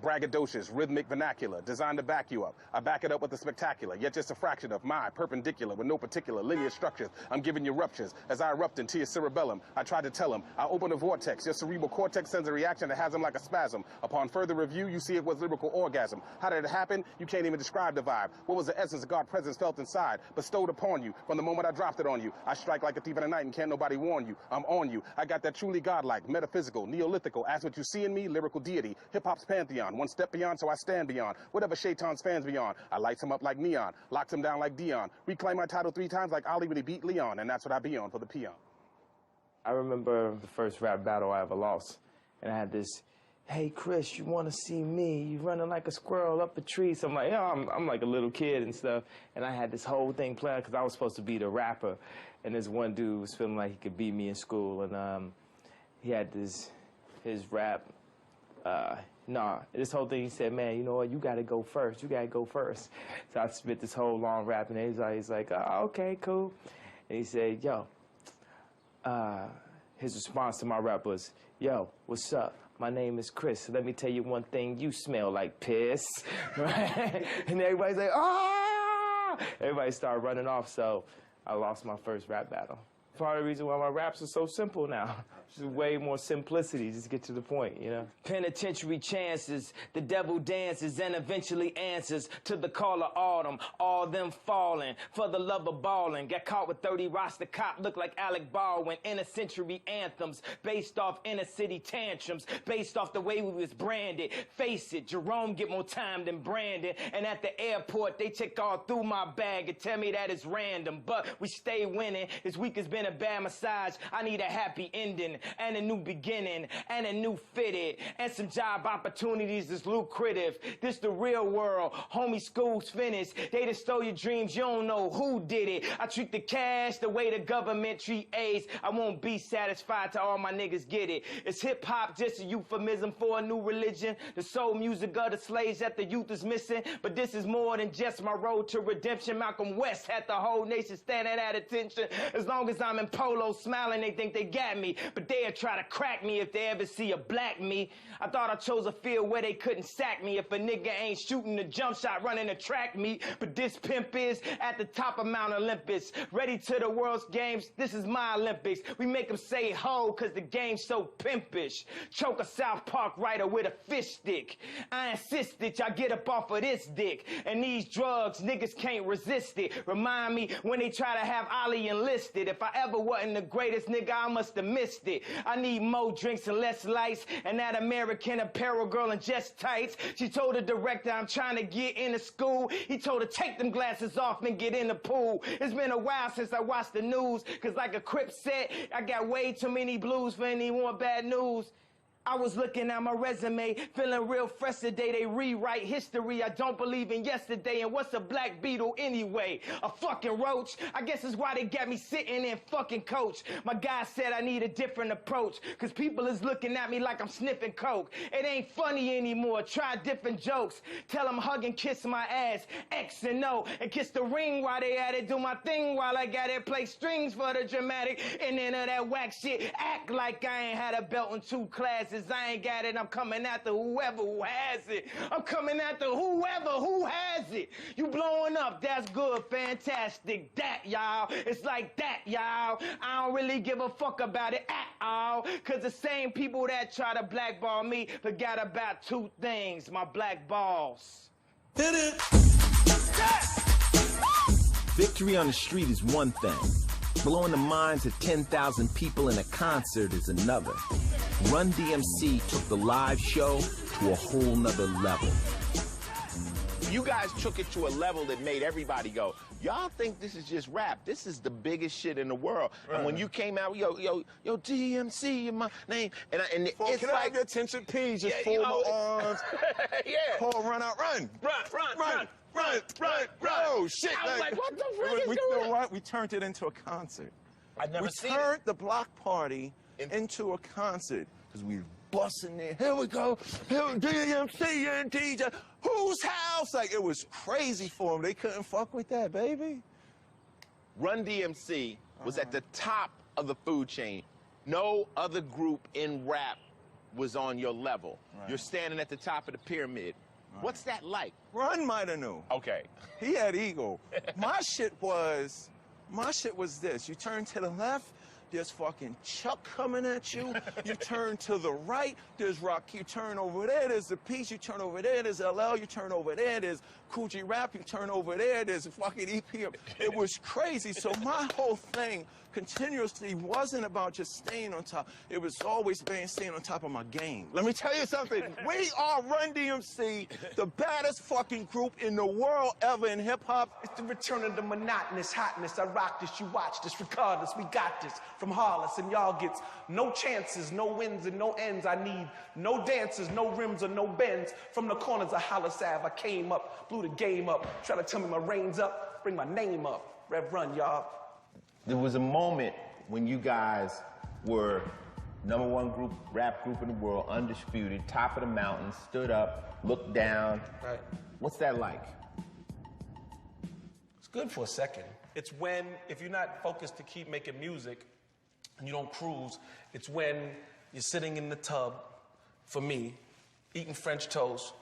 Speaker 11: braggadocious, rhythmic vernacular, designed to back you up. I back it up with the spectacular, yet just a fraction of my perpendicular with no particular linear structures. I'm giving you ruptures as I erupt into your cerebellum. I tried to tell him, I open a vortex. Your cerebral cortex sends a reaction that has him like a spasm. Upon further review, you see it was lyrical orgasm. How did it happen? You can't even describe the vibe. What was the essence of God's presence felt inside, bestowed upon you from the moment I dropped it on you? I strike like a thief in the night and can't nobody warn you. I'm on you. I got that truly godlike, metaphysical, neolithical, as what you see in me, lyrical deity, hip-hop's pantheon. One step beyond, so I stand beyond. Whatever Shaitan's fans beyond. I lights him up like neon, locks him down like Dion. Reclaim my title 3 times like Ali when he beat Leon, and that's what I be on for the peon.
Speaker 21: I remember the first rap battle I ever lost, and I had this, hey, Chris, you want to see me? You running like a squirrel up a tree. So I'm like, yeah, I'm like a little kid and stuff, and I had this whole thing planned because I was supposed to be the rapper, and this one dude was feeling like he could beat me in school, and he had his rap, this whole thing, he said, man, you know what, you got to go first. You got to go first. So I spit this whole long rap, and he's like, oh, okay, cool. And he said, yo, his response to my rap was, yo, what's up? My name is Chris. Let me tell you one thing. You smell like piss. Right? And everybody's like, ah! Everybody started running off, so I lost my first rap battle. Part of the reason why my raps are so simple now. Just way more simplicity, just get to the point, you know?
Speaker 22: Penitentiary chances, the devil dances and eventually answers to the call of autumn, all them falling for the love of balling. Got caught with 30 roster cop, look like Alec Baldwin. Inner century anthems, based off inner city tantrums, based off the way we was branded. Face it, Jerome get more time than Brandon. And at the airport, they check all through my bag and tell me that it's random. But we stay winning, this week has been a bad massage. I need a happy ending and a new beginning and a new fitted and some job opportunities that's lucrative. This the real world. Homie, school's finished. They done stole your dreams. You don't know who did it. I treat the cash the way the government treat AIDS. I won't be satisfied till all my niggas get it. Is hip hop just a euphemism for a new religion? The soul music of the slaves that the youth is missing. But this is more than just my road to redemption. Malcolm West had the whole nation standing at attention. As long as I'm in polo smiling, they think they got me. But they'll try to crack me if they ever see a black me. I thought I chose a field where they couldn't sack me. If a nigga ain't shooting a jump shot, running a track meet. But this pimp is at the top of Mount Olympus. Ready to the world's games, this is my Olympics. We make them say ho, cause the game's so pimpish. Choke a South Park writer with a fish stick. I insist that y'all get up off of this dick. And these drugs, niggas can't resist it. Remind me when they try to have Ollie enlisted. If I ever wasn't the greatest nigga, I must have missed it. I need more drinks and less lights. And that American Apparel girl in just tights. She told the director I'm trying to get into school. He told her take them glasses off and get in the pool. It's been a while since I watched the news. Cause like a Crip said, I got way too many blues for any more bad news. I was looking at my resume, feeling real fresh today. They rewrite history. I don't believe in yesterday. And what's a black beetle anyway? A fucking roach? I guess it's why they got me sitting in fucking coach. My guy said I need a different approach. Cause people is looking at me like I'm sniffing coke. It ain't funny anymore. Try different jokes. Tell them hug and kiss my ass. X and O. And kiss the ring while they at it. Do my thing while I got it. Play strings for the dramatic. And then of that whack shit. Act like I ain't had a belt in 2 classes. I ain't got it, I'm coming after whoever who has it. I'm coming after whoever who has it. You blowing up, that's good, fantastic. That, y'all, it's like that, y'all. I don't really give a fuck about it at all. Cause the same people that try to blackball me forgot about 2 things, my black balls.
Speaker 10: Hit it! Victory on the street is one thing. Blowing the minds of 10,000 people in a concert is another. Run DMC took the live show to a whole nother level.
Speaker 1: You guys took it to a level that made everybody go, y'all think this is just rap. This is the biggest shit in the world. Right. And when you came out, yo, DMC, my name. And it's
Speaker 6: can
Speaker 1: like...
Speaker 6: I have your attention, please? Just fold my arms.
Speaker 1: Yeah.
Speaker 6: Paul, run out, run.
Speaker 1: Run.
Speaker 6: Oh, shit.
Speaker 1: I was like, what the fuck is
Speaker 6: you
Speaker 1: going
Speaker 6: know what? We turned it into a concert.
Speaker 1: I've never seen it.
Speaker 6: We turned the block party into a concert because we busting there. Here we go. Here we DMC and DJ. Whose house? Like, it was crazy for them. They couldn't fuck with that, baby.
Speaker 1: Run DMC was at the top of the food chain. No other group in rap was on your level. Right. You're standing at the top of the pyramid. Right. What's that like?
Speaker 6: Run might have knew.
Speaker 1: Okay.
Speaker 6: He had ego. My shit was this. You turn to the left, there's fucking Chuck coming at you. You turn to the right, there's Rock. You turn over there, there's The Peace. You turn over there, there's LL. You turn over there, there's Coogee Rap. You turn over there, there's fucking EPM. It was crazy. So my whole thing continuously wasn't about just staying on top. It was always staying on top of my game. Let me tell you something. We are Run DMC, the baddest fucking group in the world ever in hip-hop.
Speaker 7: It's the return of the monotonous hotness. I rock this, you watch this, regardless. We got this from Hollis, and y'all gets no chances, no wins, and no ends. I need no dances, no rims, or no bends. From the corners of Hollis Ave, I came up, blew the game up. Try to tell me my reign's up, bring my name up. Rev Run, y'all.
Speaker 2: There was a moment when you guys were #1 rap group in the world, undisputed, top of the mountain, stood up, looked down.
Speaker 7: Right.
Speaker 2: What's that like?
Speaker 7: It's good for a second. It's when, if you're not focused to keep making music and you don't cruise, it's when you're sitting in the tub, for me, eating French toast,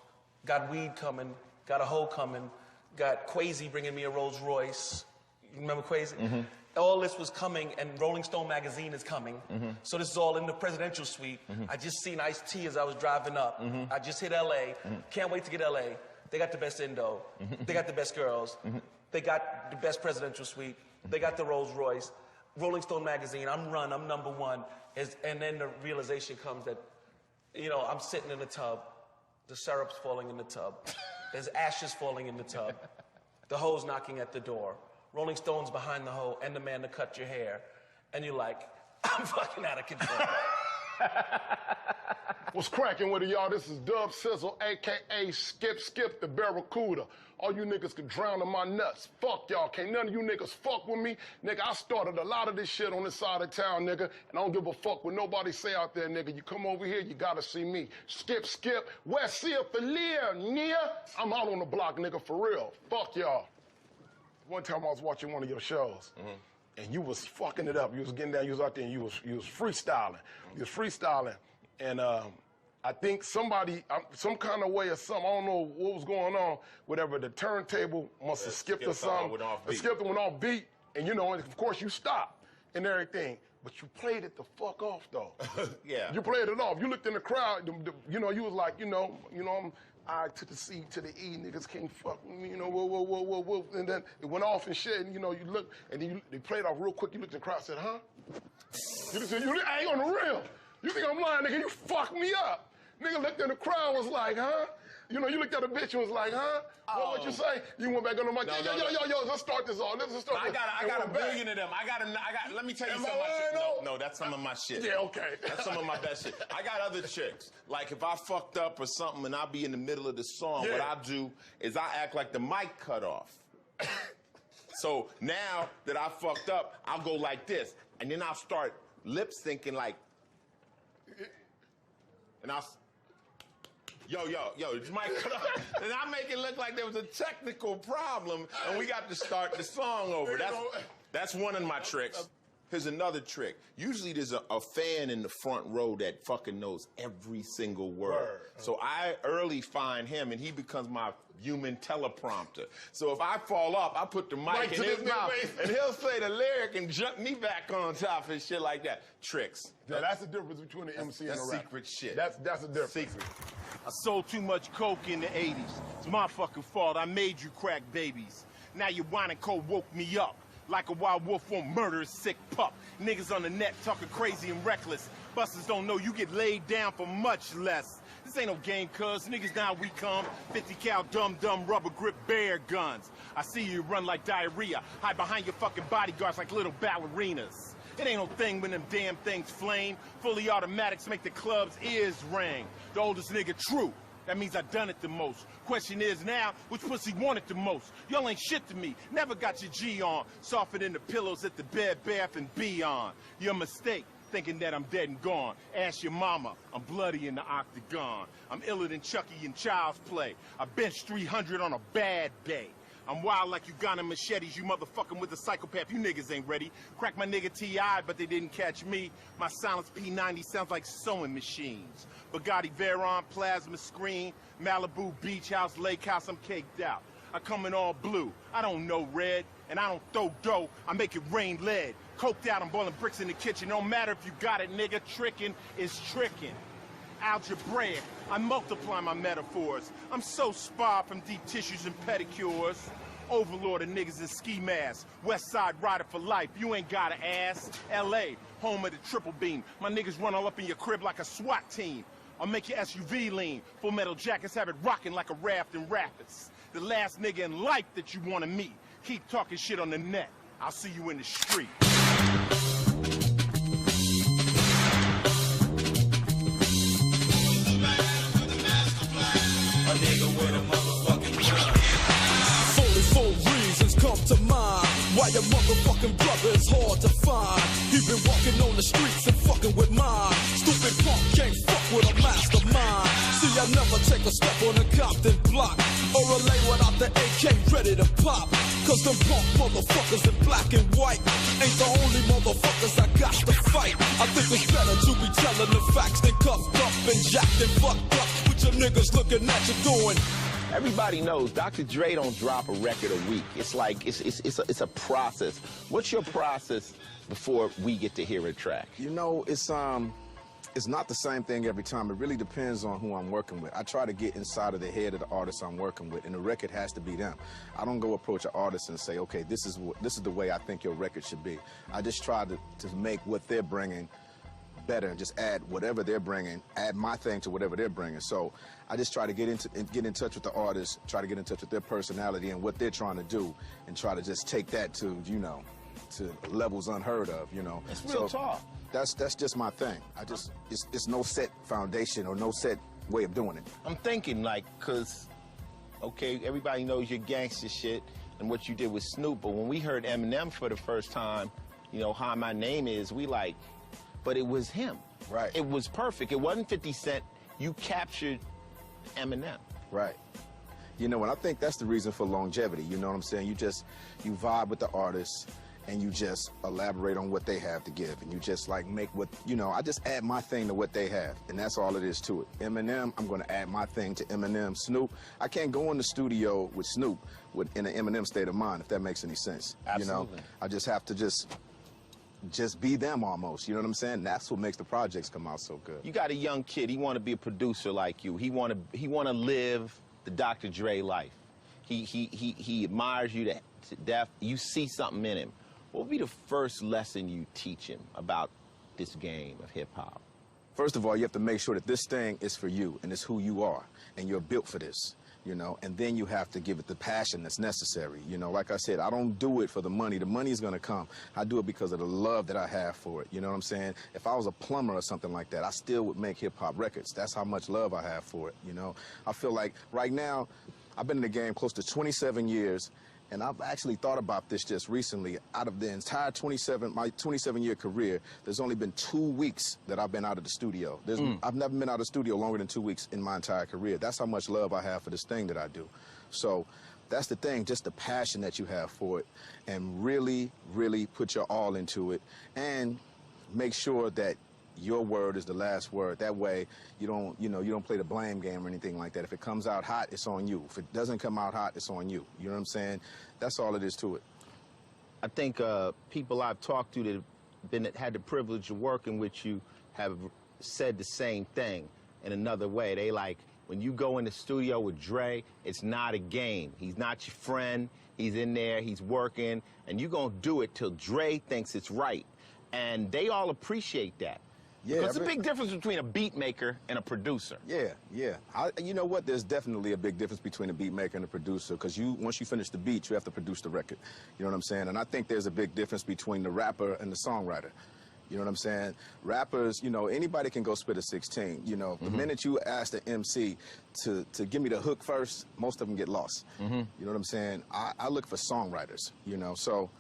Speaker 7: got weed coming, got a hoe coming, got Quasi bringing me a Rolls Royce. You remember Quasi? Mm-hmm. All this was coming, and Rolling Stone magazine is coming. Mm-hmm. So this is all in the presidential suite. Mm-hmm. I just seen Ice-T as I was driving up. Mm-hmm. I just hit LA. Mm-hmm. Can't wait to get LA. They got the best Indo. Mm-hmm. They got the best girls. Mm-hmm. They got the best presidential suite. Mm-hmm. They got the Rolls Royce. Rolling Stone magazine, I'm Run, I'm #1. And then the realization comes that, I'm sitting in the tub. The syrup's falling in the tub. There's ashes falling in the tub. The hoe's knocking at the door. Rolling Stones behind the hoe and the man to cut your hair. And you're like, I'm fucking out of control.
Speaker 9: What's cracking with it, y'all? This is Dub Sizzle, a.k.a. Skip the Barracuda. All you niggas can drown in my nuts. Fuck y'all. Can't none of you niggas fuck with me. Nigga, I started a lot of this shit on this side of town, nigga, and I don't give a fuck what nobody say out there, nigga. You come over here, you gotta see me. Skip, West Sea for Nia. I'm out on the block, nigga, for real. Fuck y'all. One time I was watching one of your shows, and you was fucking it up. You was getting down, you was out there, and you was freestyling. You was freestyling, and I think somebody, some kind of way or something, I don't know what was going on, whatever, the turntable must have skipped or something. It skipped and went off beat, and and of course you stopped and everything. But you played it the fuck off, though.
Speaker 1: Yeah.
Speaker 9: You played it off. You looked in the crowd, you was like, I'm I to the C to the E, niggas can't fuck me, whoa. And then it went off and shit, and you look, and then they played off real quick. You looked in the crowd and said, huh? You said, I ain't on the real. You think I'm lying, nigga? You fucked me up. Nigga looked in the crowd was like, huh? You looked at the bitch and was like, huh? What you say? You went back on the mic. Yo, let's start this off. Let's start this.
Speaker 1: I got a billion of them. Let me tell you something. No, that's some of my shit.
Speaker 9: Yeah, okay.
Speaker 1: That's some of my best shit. I got other chicks. Like if I fucked up or something and I be in the middle of the song, what I do is I act like the mic cut off. So now that I fucked up, I'll go like this. And then I'll start lip syncing like, and I'll, yo, it's mic cut off. And I make it look like there was a technical problem and we got to start the song over. That's one of my tricks. Here's another trick. Usually there's a fan in the front row that fucking knows every single word. So I early find him and he becomes my human teleprompter. So if I fall off, I put the mic in his mouth and he'll say the lyric and jump me back on top and shit like that. Tricks.
Speaker 9: Yeah, that's the difference between the MC and the rapper.
Speaker 1: That's secret shit.
Speaker 9: That's the difference.
Speaker 1: Secret.
Speaker 23: I sold too much coke in the 80s. It's my fucking fault. I made you crack babies. Now your wine and coke woke me up. Like a wild wolf won't murder a sick pup. Niggas on the net talking crazy and reckless. Busters don't know you get laid down for much less. This ain't no game, cuz. Niggas now we come. 50 cal dumb rubber grip bear guns. I see you run like diarrhea. Hide behind your fucking bodyguards like little ballerinas. It ain't no thing when them damn things flame. Fully automatics make the club's ears ring. The oldest nigga true. That means I done it the most. Question is now, which pussy want it the most? Y'all ain't shit to me. Never got your G on. Softer than the pillows at the Bed Bath and Beyond. Your mistake, thinking that I'm dead and gone. Ask your mama, I'm bloody in the octagon. I'm iller than Chucky in Child's Play. I bench 300 on a bad day. I'm wild like Uganda machetes, you motherfucking with a psychopath, you niggas ain't ready. Crack my nigga T.I., but they didn't catch me. My silence P90 sounds like sewing machines. Bugatti Veyron, plasma screen, Malibu beach house, lake house, I'm caked out. I come in all blue, I don't know red, and I don't throw dough, I make it rain lead. Coked out, I'm boiling bricks in the kitchen, don't matter if you got it, nigga, tricking is tricking. Algebraic, I multiply my metaphors. I'm so sparred from deep tissues and pedicures. Overlord of niggas in ski masks. West Side rider for life, you ain't gotta ask. L.A., home of the triple beam. My niggas run all up in your crib like a SWAT team. I'll make your SUV lean. Full metal jackets have it rocking like a raft in rapids. The last nigga in life that you wanna meet. Keep talking shit on the net. I'll see you in the street.
Speaker 12: A nigga with a motherfucking gun. 44 reasons come to mind why your motherfucking brother is hard to find. He been walking on the streets and fucking with mine. Stupid punk can't fuck with a mastermind. See, I never take a step on a Compton block or a lay without the AK ready to pop. Cause them punk motherfuckers in black and white ain't the only motherfuckers I got to fight. I think it's better to be telling the facts than cuffed up and jacked and fucked up with your niggas looking at you doing.
Speaker 1: Everybody knows Dr. Dre don't drop a record a week. It's like, it's a process. What's your process before we get to hear a track?
Speaker 13: You know, it's not the same thing every time. It really depends on who I'm working with. I try to get inside of the head of the artist I'm working with, and the record has to be them. I don't go approach an artist and say, okay, this is the way I think your record should be. I just try to make what they're bringing better and just add whatever they're bringing, add my thing to whatever they're bringing. So I just try to get in touch with the artist, try to get in touch with their personality and what they're trying to do, and try to just take that to, you know, to levels unheard of, you know.
Speaker 1: It's real talk.
Speaker 13: That's just my thing. It's no set foundation or no set way of doing it.
Speaker 1: I'm thinking like, cause, okay, everybody knows your gangster shit and what you did with Snoop, but when we heard Eminem for the first time, you know, Hi, My Name Is, we like, but it was him.
Speaker 13: Right.
Speaker 1: It was perfect. It wasn't 50 Cent. You captured Eminem.
Speaker 13: Right. You know, and I think that's the reason for longevity. You know what I'm saying? You vibe with the artist and you just elaborate on what they have to give. And you just like make what, you know, I just add my thing to what they have. And that's all it is to it. Eminem, I'm going to add my thing to Eminem. Snoop, I can't go in the studio with Snoop in an Eminem state of mind, if that makes any sense.
Speaker 1: Absolutely.
Speaker 13: You know, I just have to just be them almost, you know what I'm saying? That's what makes the projects come out so good.
Speaker 1: You got a young kid, he want to be a producer like you. He want to live the Dr. Dre life. He admires you to death. You see something in him. What would be the first lesson you teach him about this game of hip-hop?
Speaker 13: First of all, you have to make sure that this thing is for you and it's who you are and you're built for this. You know, and then you have to give it the passion that's necessary. You know, like I said, I don't do it for the money. The money is going to come. I do it because of the love that I have for it. You know what I'm saying? If I was a plumber or something like that, I still would make hip-hop records. That's how much love I have for it, you know? I feel like right now, I've been in the game close to 27 years, and I've actually thought about this just recently. Out of the entire my 27-year career, there's only been 2 weeks that I've been out of the studio. I've never been out of the studio longer than 2 weeks in my entire career. That's how much love I have for this thing that I do. So that's the thing, just the passion that you have for it, and really, really put your all into it, and make sure that your word is the last word. That way, you don't play the blame game or anything like that. If it comes out hot, it's on you. If it doesn't come out hot, it's on you. You know what I'm saying? That's all it is to it.
Speaker 1: I think people I've talked to that had the privilege of working with you have said the same thing in another way. They like,
Speaker 2: when you go in the studio with Dre, it's not a game. He's not your friend. He's in there, he's working, and you're gonna do it till Dre thinks it's right. And they all appreciate that.
Speaker 13: Yeah,
Speaker 2: There's a big difference between a beat maker and a producer.
Speaker 13: Yeah. You know what? There's definitely a big difference between a beat maker and a producer, because once you finish the beat, you have to produce the record. You know what I'm saying? And I think there's a big difference between the rapper and the songwriter. You know what I'm saying? Rappers, you know, anybody can go spit a 16. You know, the minute you ask the MC to give me the hook first, most of them get lost. You know what I'm saying? I look for songwriters, you know, so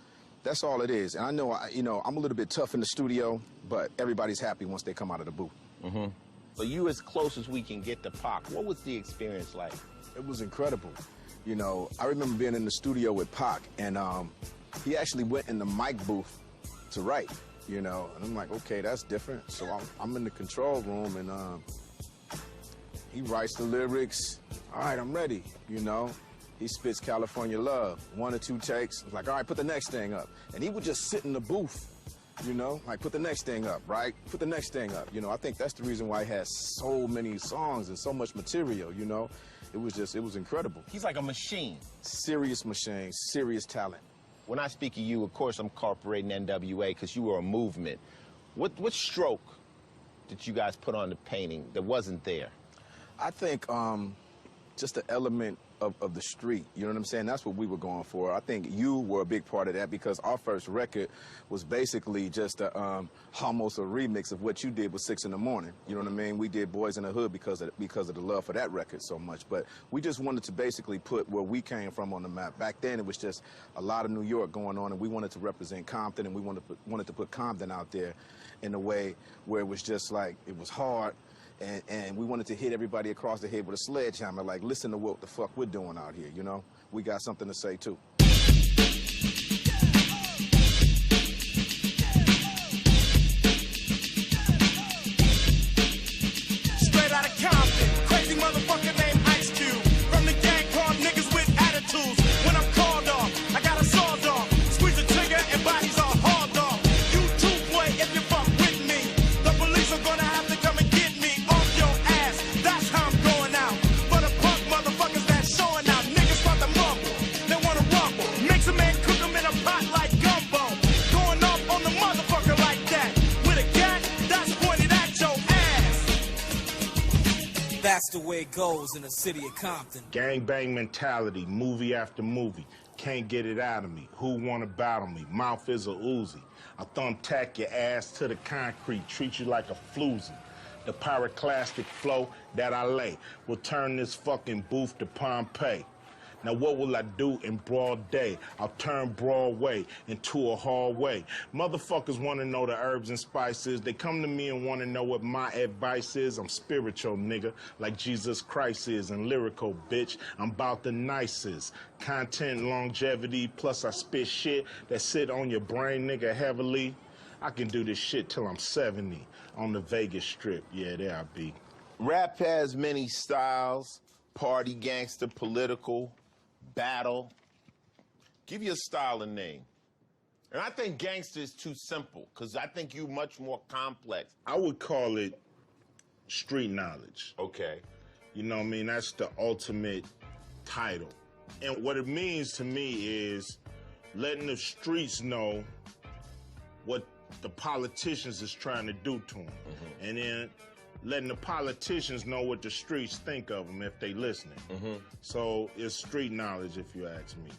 Speaker 13: that's all it is. And I know, you know, I'm a little bit tough in the studio, but everybody's happy once they come out of the booth.
Speaker 2: So you as close as we can get to Pac. What was the experience like?
Speaker 13: It was incredible. You know, I remember being in the studio with Pac, and he actually went in the mic booth to write, you know, and I'm like, okay, that's different. So I'm in the control room, and he writes the lyrics. All right, I'm ready, you know. He spits California Love, 1 or 2 takes. I was like, all right, put the next thing up. And he would just sit in the booth, you know, like, put the next thing up, right? Put the next thing up. You know, I think that's the reason why he has so many songs and so much material, you know. It was incredible.
Speaker 2: He's like a machine.
Speaker 13: Serious machine, serious talent.
Speaker 2: When I speak of you, of course, I'm incorporating NWA because you were a movement. What stroke did you guys put on the painting that wasn't there?
Speaker 13: I think just the element of the street, you know what I'm saying? That's what we were going for. I think you were a big part of that, because our first record was basically just almost a remix of what you did with 6 in the Morning. You know what I mean? We did Boys in the Hood because of the love for that record so much. But we just wanted to basically put where we came from on the map. Back then, it was just a lot of New York going on, and we wanted to represent Compton, and we wanted to put Compton out there in a way where it was just like, it was hard. And we wanted to hit everybody across the head with a sledgehammer, like, listen to what the fuck we're doing out here, you know? We got something to say, too.
Speaker 17: Straight out of Compton, crazy motherfucker named Ice Cube. From the gang called niggas with attitudes. When I'm called off, I got a sawed off. Squeeze the trigger and bodies are hauled off. You too, boy, if you fuck with me. The police are gonna have to come and get me. That's how I'm going out. For the punk motherfuckers that's showing out. Niggas want the mumble, they wanna rumble. Mix them and cook them in a pot like gumbo. Going off on the motherfucker like that. With a gat that's pointed at your ass.
Speaker 14: That's the way it goes in the city of Compton.
Speaker 15: Gangbang mentality, movie after movie. Can't get it out of me. Who wanna battle me? Mouth is a Uzi. I thumbtack your ass to the concrete, treat you like a floozy. The pyroclastic flow that I lay will turn this fucking booth to Pompeii. Now what will I do in broad day? I'll turn Broadway into a hallway. Motherfuckers want to know the herbs and spices. They come to me and want to know what my advice is. I'm spiritual, nigga, like Jesus Christ is, and lyrical, bitch. I'm about the nicest. Content, longevity, plus I spit shit that sit on your brain, nigga, heavily. I can do this shit till I'm 70 on the Vegas Strip. Yeah, there I be.
Speaker 2: Rap has many styles: party, gangster, political, battle. Give your style a name. And I think gangster is too simple, because I think you much more complex.
Speaker 15: I would call it street knowledge.
Speaker 2: Okay.
Speaker 15: You know what I mean? That's the ultimate title. And what it means to me is letting the streets know what the politicians is trying to do to them. And then letting the politicians know what the streets think of them if they listening. So it's street knowledge, if you ask me.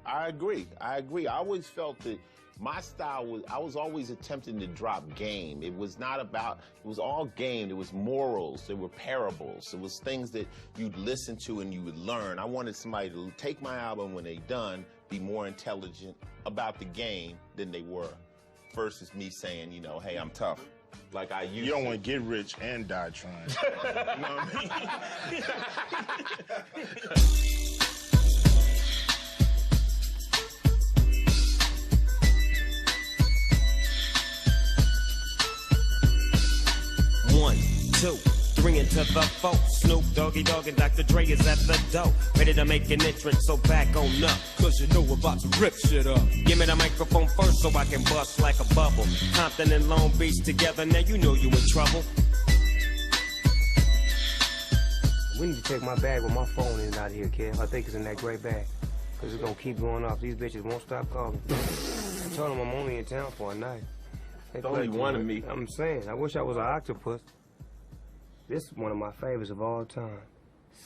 Speaker 2: I agree. I always felt that my style was, I was always attempting to drop game. It was not about, it was all game. There was morals, there were parables. It was things that you'd listen to and you would learn. I wanted somebody to take my album when they done, be more intelligent about the game than they were, versus me saying, you know, hey, I'm tough. Like I used to.
Speaker 15: You don't want to get rich and die trying. You know what I
Speaker 20: mean? 1, 2, 3 into the 4. Snoop Doggy Dogg and Dr. Dre is at the door, ready to make an entrance, so back on up, cause you know we're about to rip shit up. Give me the microphone first so I can bust like a bubble. Compton and Long Beach together, now you know you in trouble.
Speaker 3: We need to take my bag with my phone in out of here, kid. I think it's in that gray bag. Because it's going to keep going off. These bitches won't stop calling. I told them I'm only in town for a night.
Speaker 2: It's only one of me.
Speaker 3: I'm saying, I wish I was an octopus. This is one of my favorites of all time.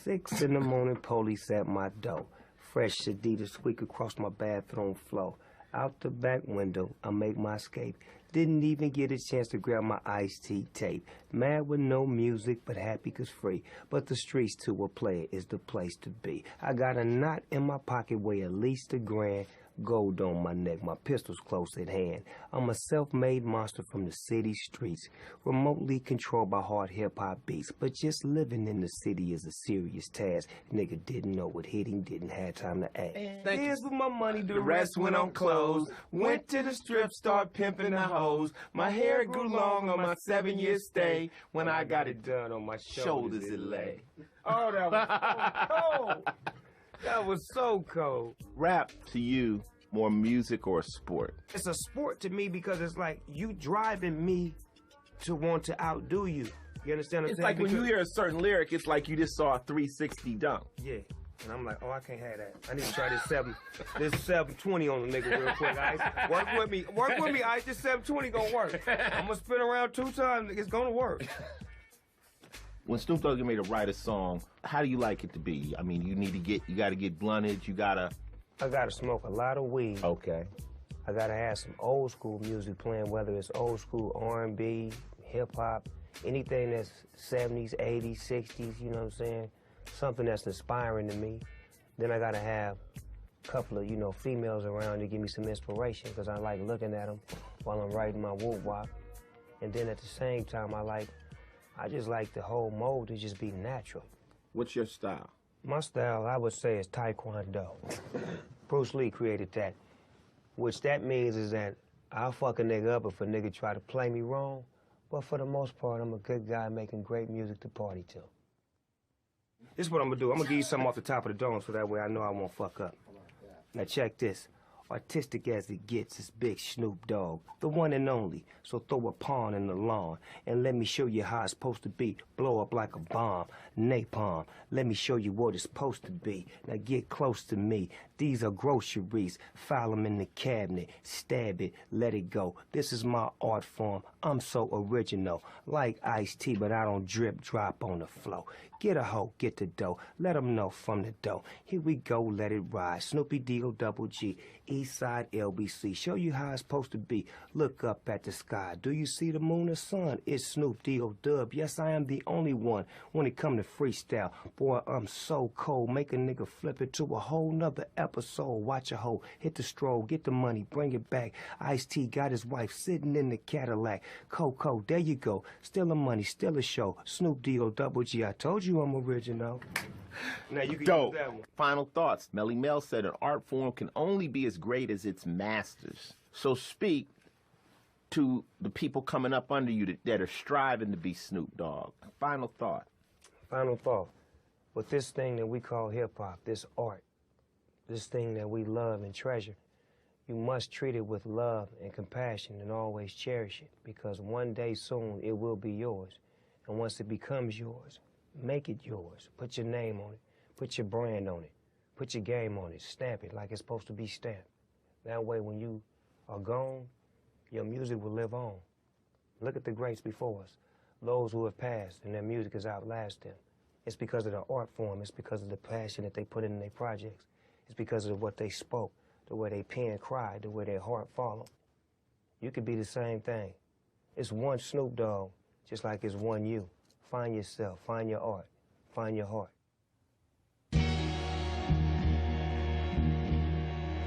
Speaker 3: 6 in the morning, police at my door. Fresh Adidas squeak across my bathroom floor. Out the back window, I make my escape. Didn't even get a chance to grab my iced tea tape. Mad with no music, but happy 'cause free. But the streets to a player is the place to be. I got a knot in my pocket weigh at least $1,000. Gold on my neck, my pistol's close at hand. I'm a self-made monster from the city streets, remotely controlled by hard hip-hop beats. But just living in the city is a serious task. Nigga didn't know what hit him, didn't have time to ask. Here's with my money, the rest went on clothes. Went to the strip, start pimping the hoes. My hair grew long on my 7-year stay. When I got it done on my shoulders it lay. Oh, that was so cold. That was so cold.
Speaker 2: Rap to you, more music or a sport?
Speaker 3: It's a sport to me because it's like you driving me to want to outdo you. You understand what I'm
Speaker 2: It's
Speaker 3: saying?
Speaker 2: like when you hear a certain lyric, it's like you just saw a 360 dunk.
Speaker 3: Yeah. And I'm like, oh, I can't have that. I need to try this 720 on the nigga real quick, Ice. Work with me, Ice. This 720 gonna work. I'm gonna spin around 2 times, it's gonna work.
Speaker 2: When Snoop Dogg made to write a song, how do you like it to be? I mean, you gotta get blunted,
Speaker 3: I gotta smoke a lot of weed.
Speaker 2: Okay.
Speaker 3: I gotta have some old school music playing, whether it's old school R&B, hip hop, anything that's 70s, 80s, 60s, you know what I'm saying? Something that's inspiring to me. Then I gotta have a couple of, females around to give me some inspiration, because I like looking at them while I'm writing my whoop-wop. And then at the same time, I just like the whole mode to just be natural.
Speaker 2: What's your style?
Speaker 3: My style, I would say, is Taekwondo. Bruce Lee created that. Which that means is that I'll fuck a nigga up if a nigga try to play me wrong. But for the most part, I'm a good guy making great music to party to. This is what I'm gonna do. I'm gonna give you something off the top of the dome so that way I know I won't fuck up. Now check this. Artistic as it gets is Big Snoop Dogg, the one and only. So throw a pawn in the lawn and let me show you how it's supposed to be. Blow up like a bomb, napalm. Let me show you what it's supposed to be. Now get close to me. These are groceries. File them in the cabinet. Stab it. Let it go. This is my art form. I'm so original. Like iced tea, but I don't drip drop on the flow. Get a hoe, get the dough. Let them know from the dough. Here we go, let it ride. Snoopy D-O-double-G. Eastside LBC. Show you how it's supposed to be. Look up at the sky. Do you see the moon or sun? It's Snoop D-O-Dub. Yes, I am the only one when it come to freestyle. Boy, I'm so cold. Make a nigga flip it to a whole nother episode. Watch a hoe. Hit the stroll. Get the money. Bring it back. Ice-T got his wife sitting in the Cadillac. Coco, there you go. Still a money, still a show. Snoop D-O-double-G. I told you I'm original. Now you can use that one.
Speaker 2: Final thoughts. Melly Mel said an art form can only be as great as its masters. So speak to the people coming up under you that are striving to be Snoop Dogg. Final thought.
Speaker 3: Final thought. With this thing that we call hip-hop, this art, this thing that we love and treasure, you must treat it with love and compassion and always cherish it, because one day soon it will be yours. And once it becomes yours, make it yours. Put your name on it. Put your brand on it. Put your game on it. Stamp it like it's supposed to be stamped. That way when you are gone, your music will live on. Look at the greats before us, those who have passed and their music has outlasted them. It's because of the art form. It's because of the passion that they put in their projects. It's because of what they spoke, the way they pen cried, the way their heart followed. You could be the same thing. It's one Snoop Dogg, just like it's one you. Find yourself, find your art, find your heart.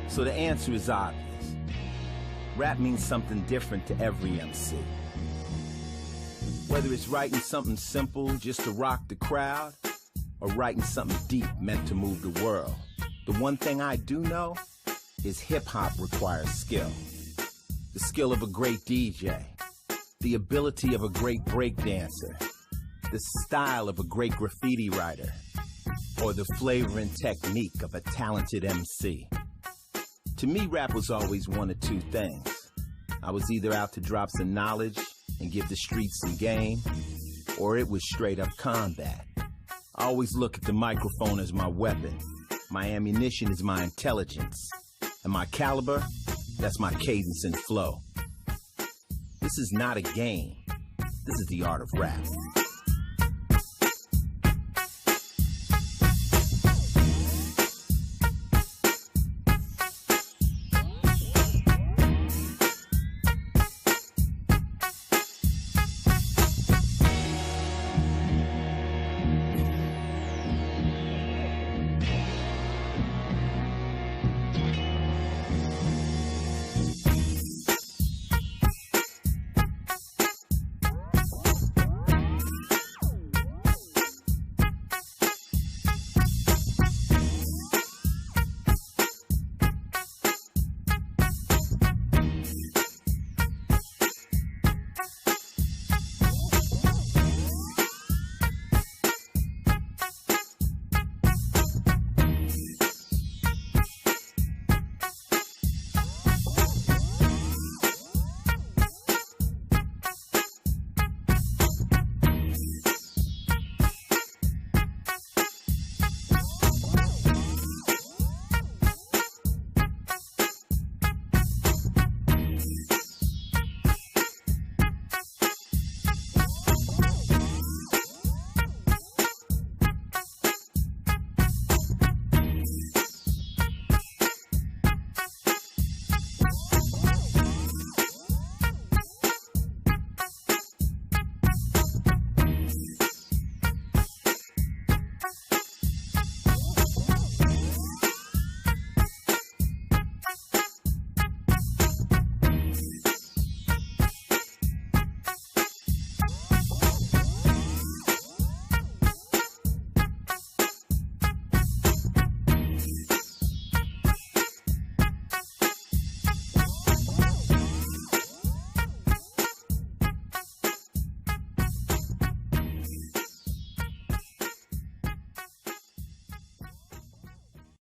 Speaker 10: So the answer is obvious. Rap means something different to every MC. Whether it's writing something simple just to rock the crowd, or writing something deep meant to move the world, the one thing I do know is hip-hop requires skill. The skill of a great DJ, the ability of a great breakdancer, the style of a great graffiti writer, or the flavor and technique of a talented MC. To me, rap was always one of two things. I was either out to drop some knowledge and give the streets some game, or it was straight up combat. I always look at the microphone as my weapon. My ammunition is my intelligence. And my caliber, that's my cadence and flow. This is not a game. This is the art of rap.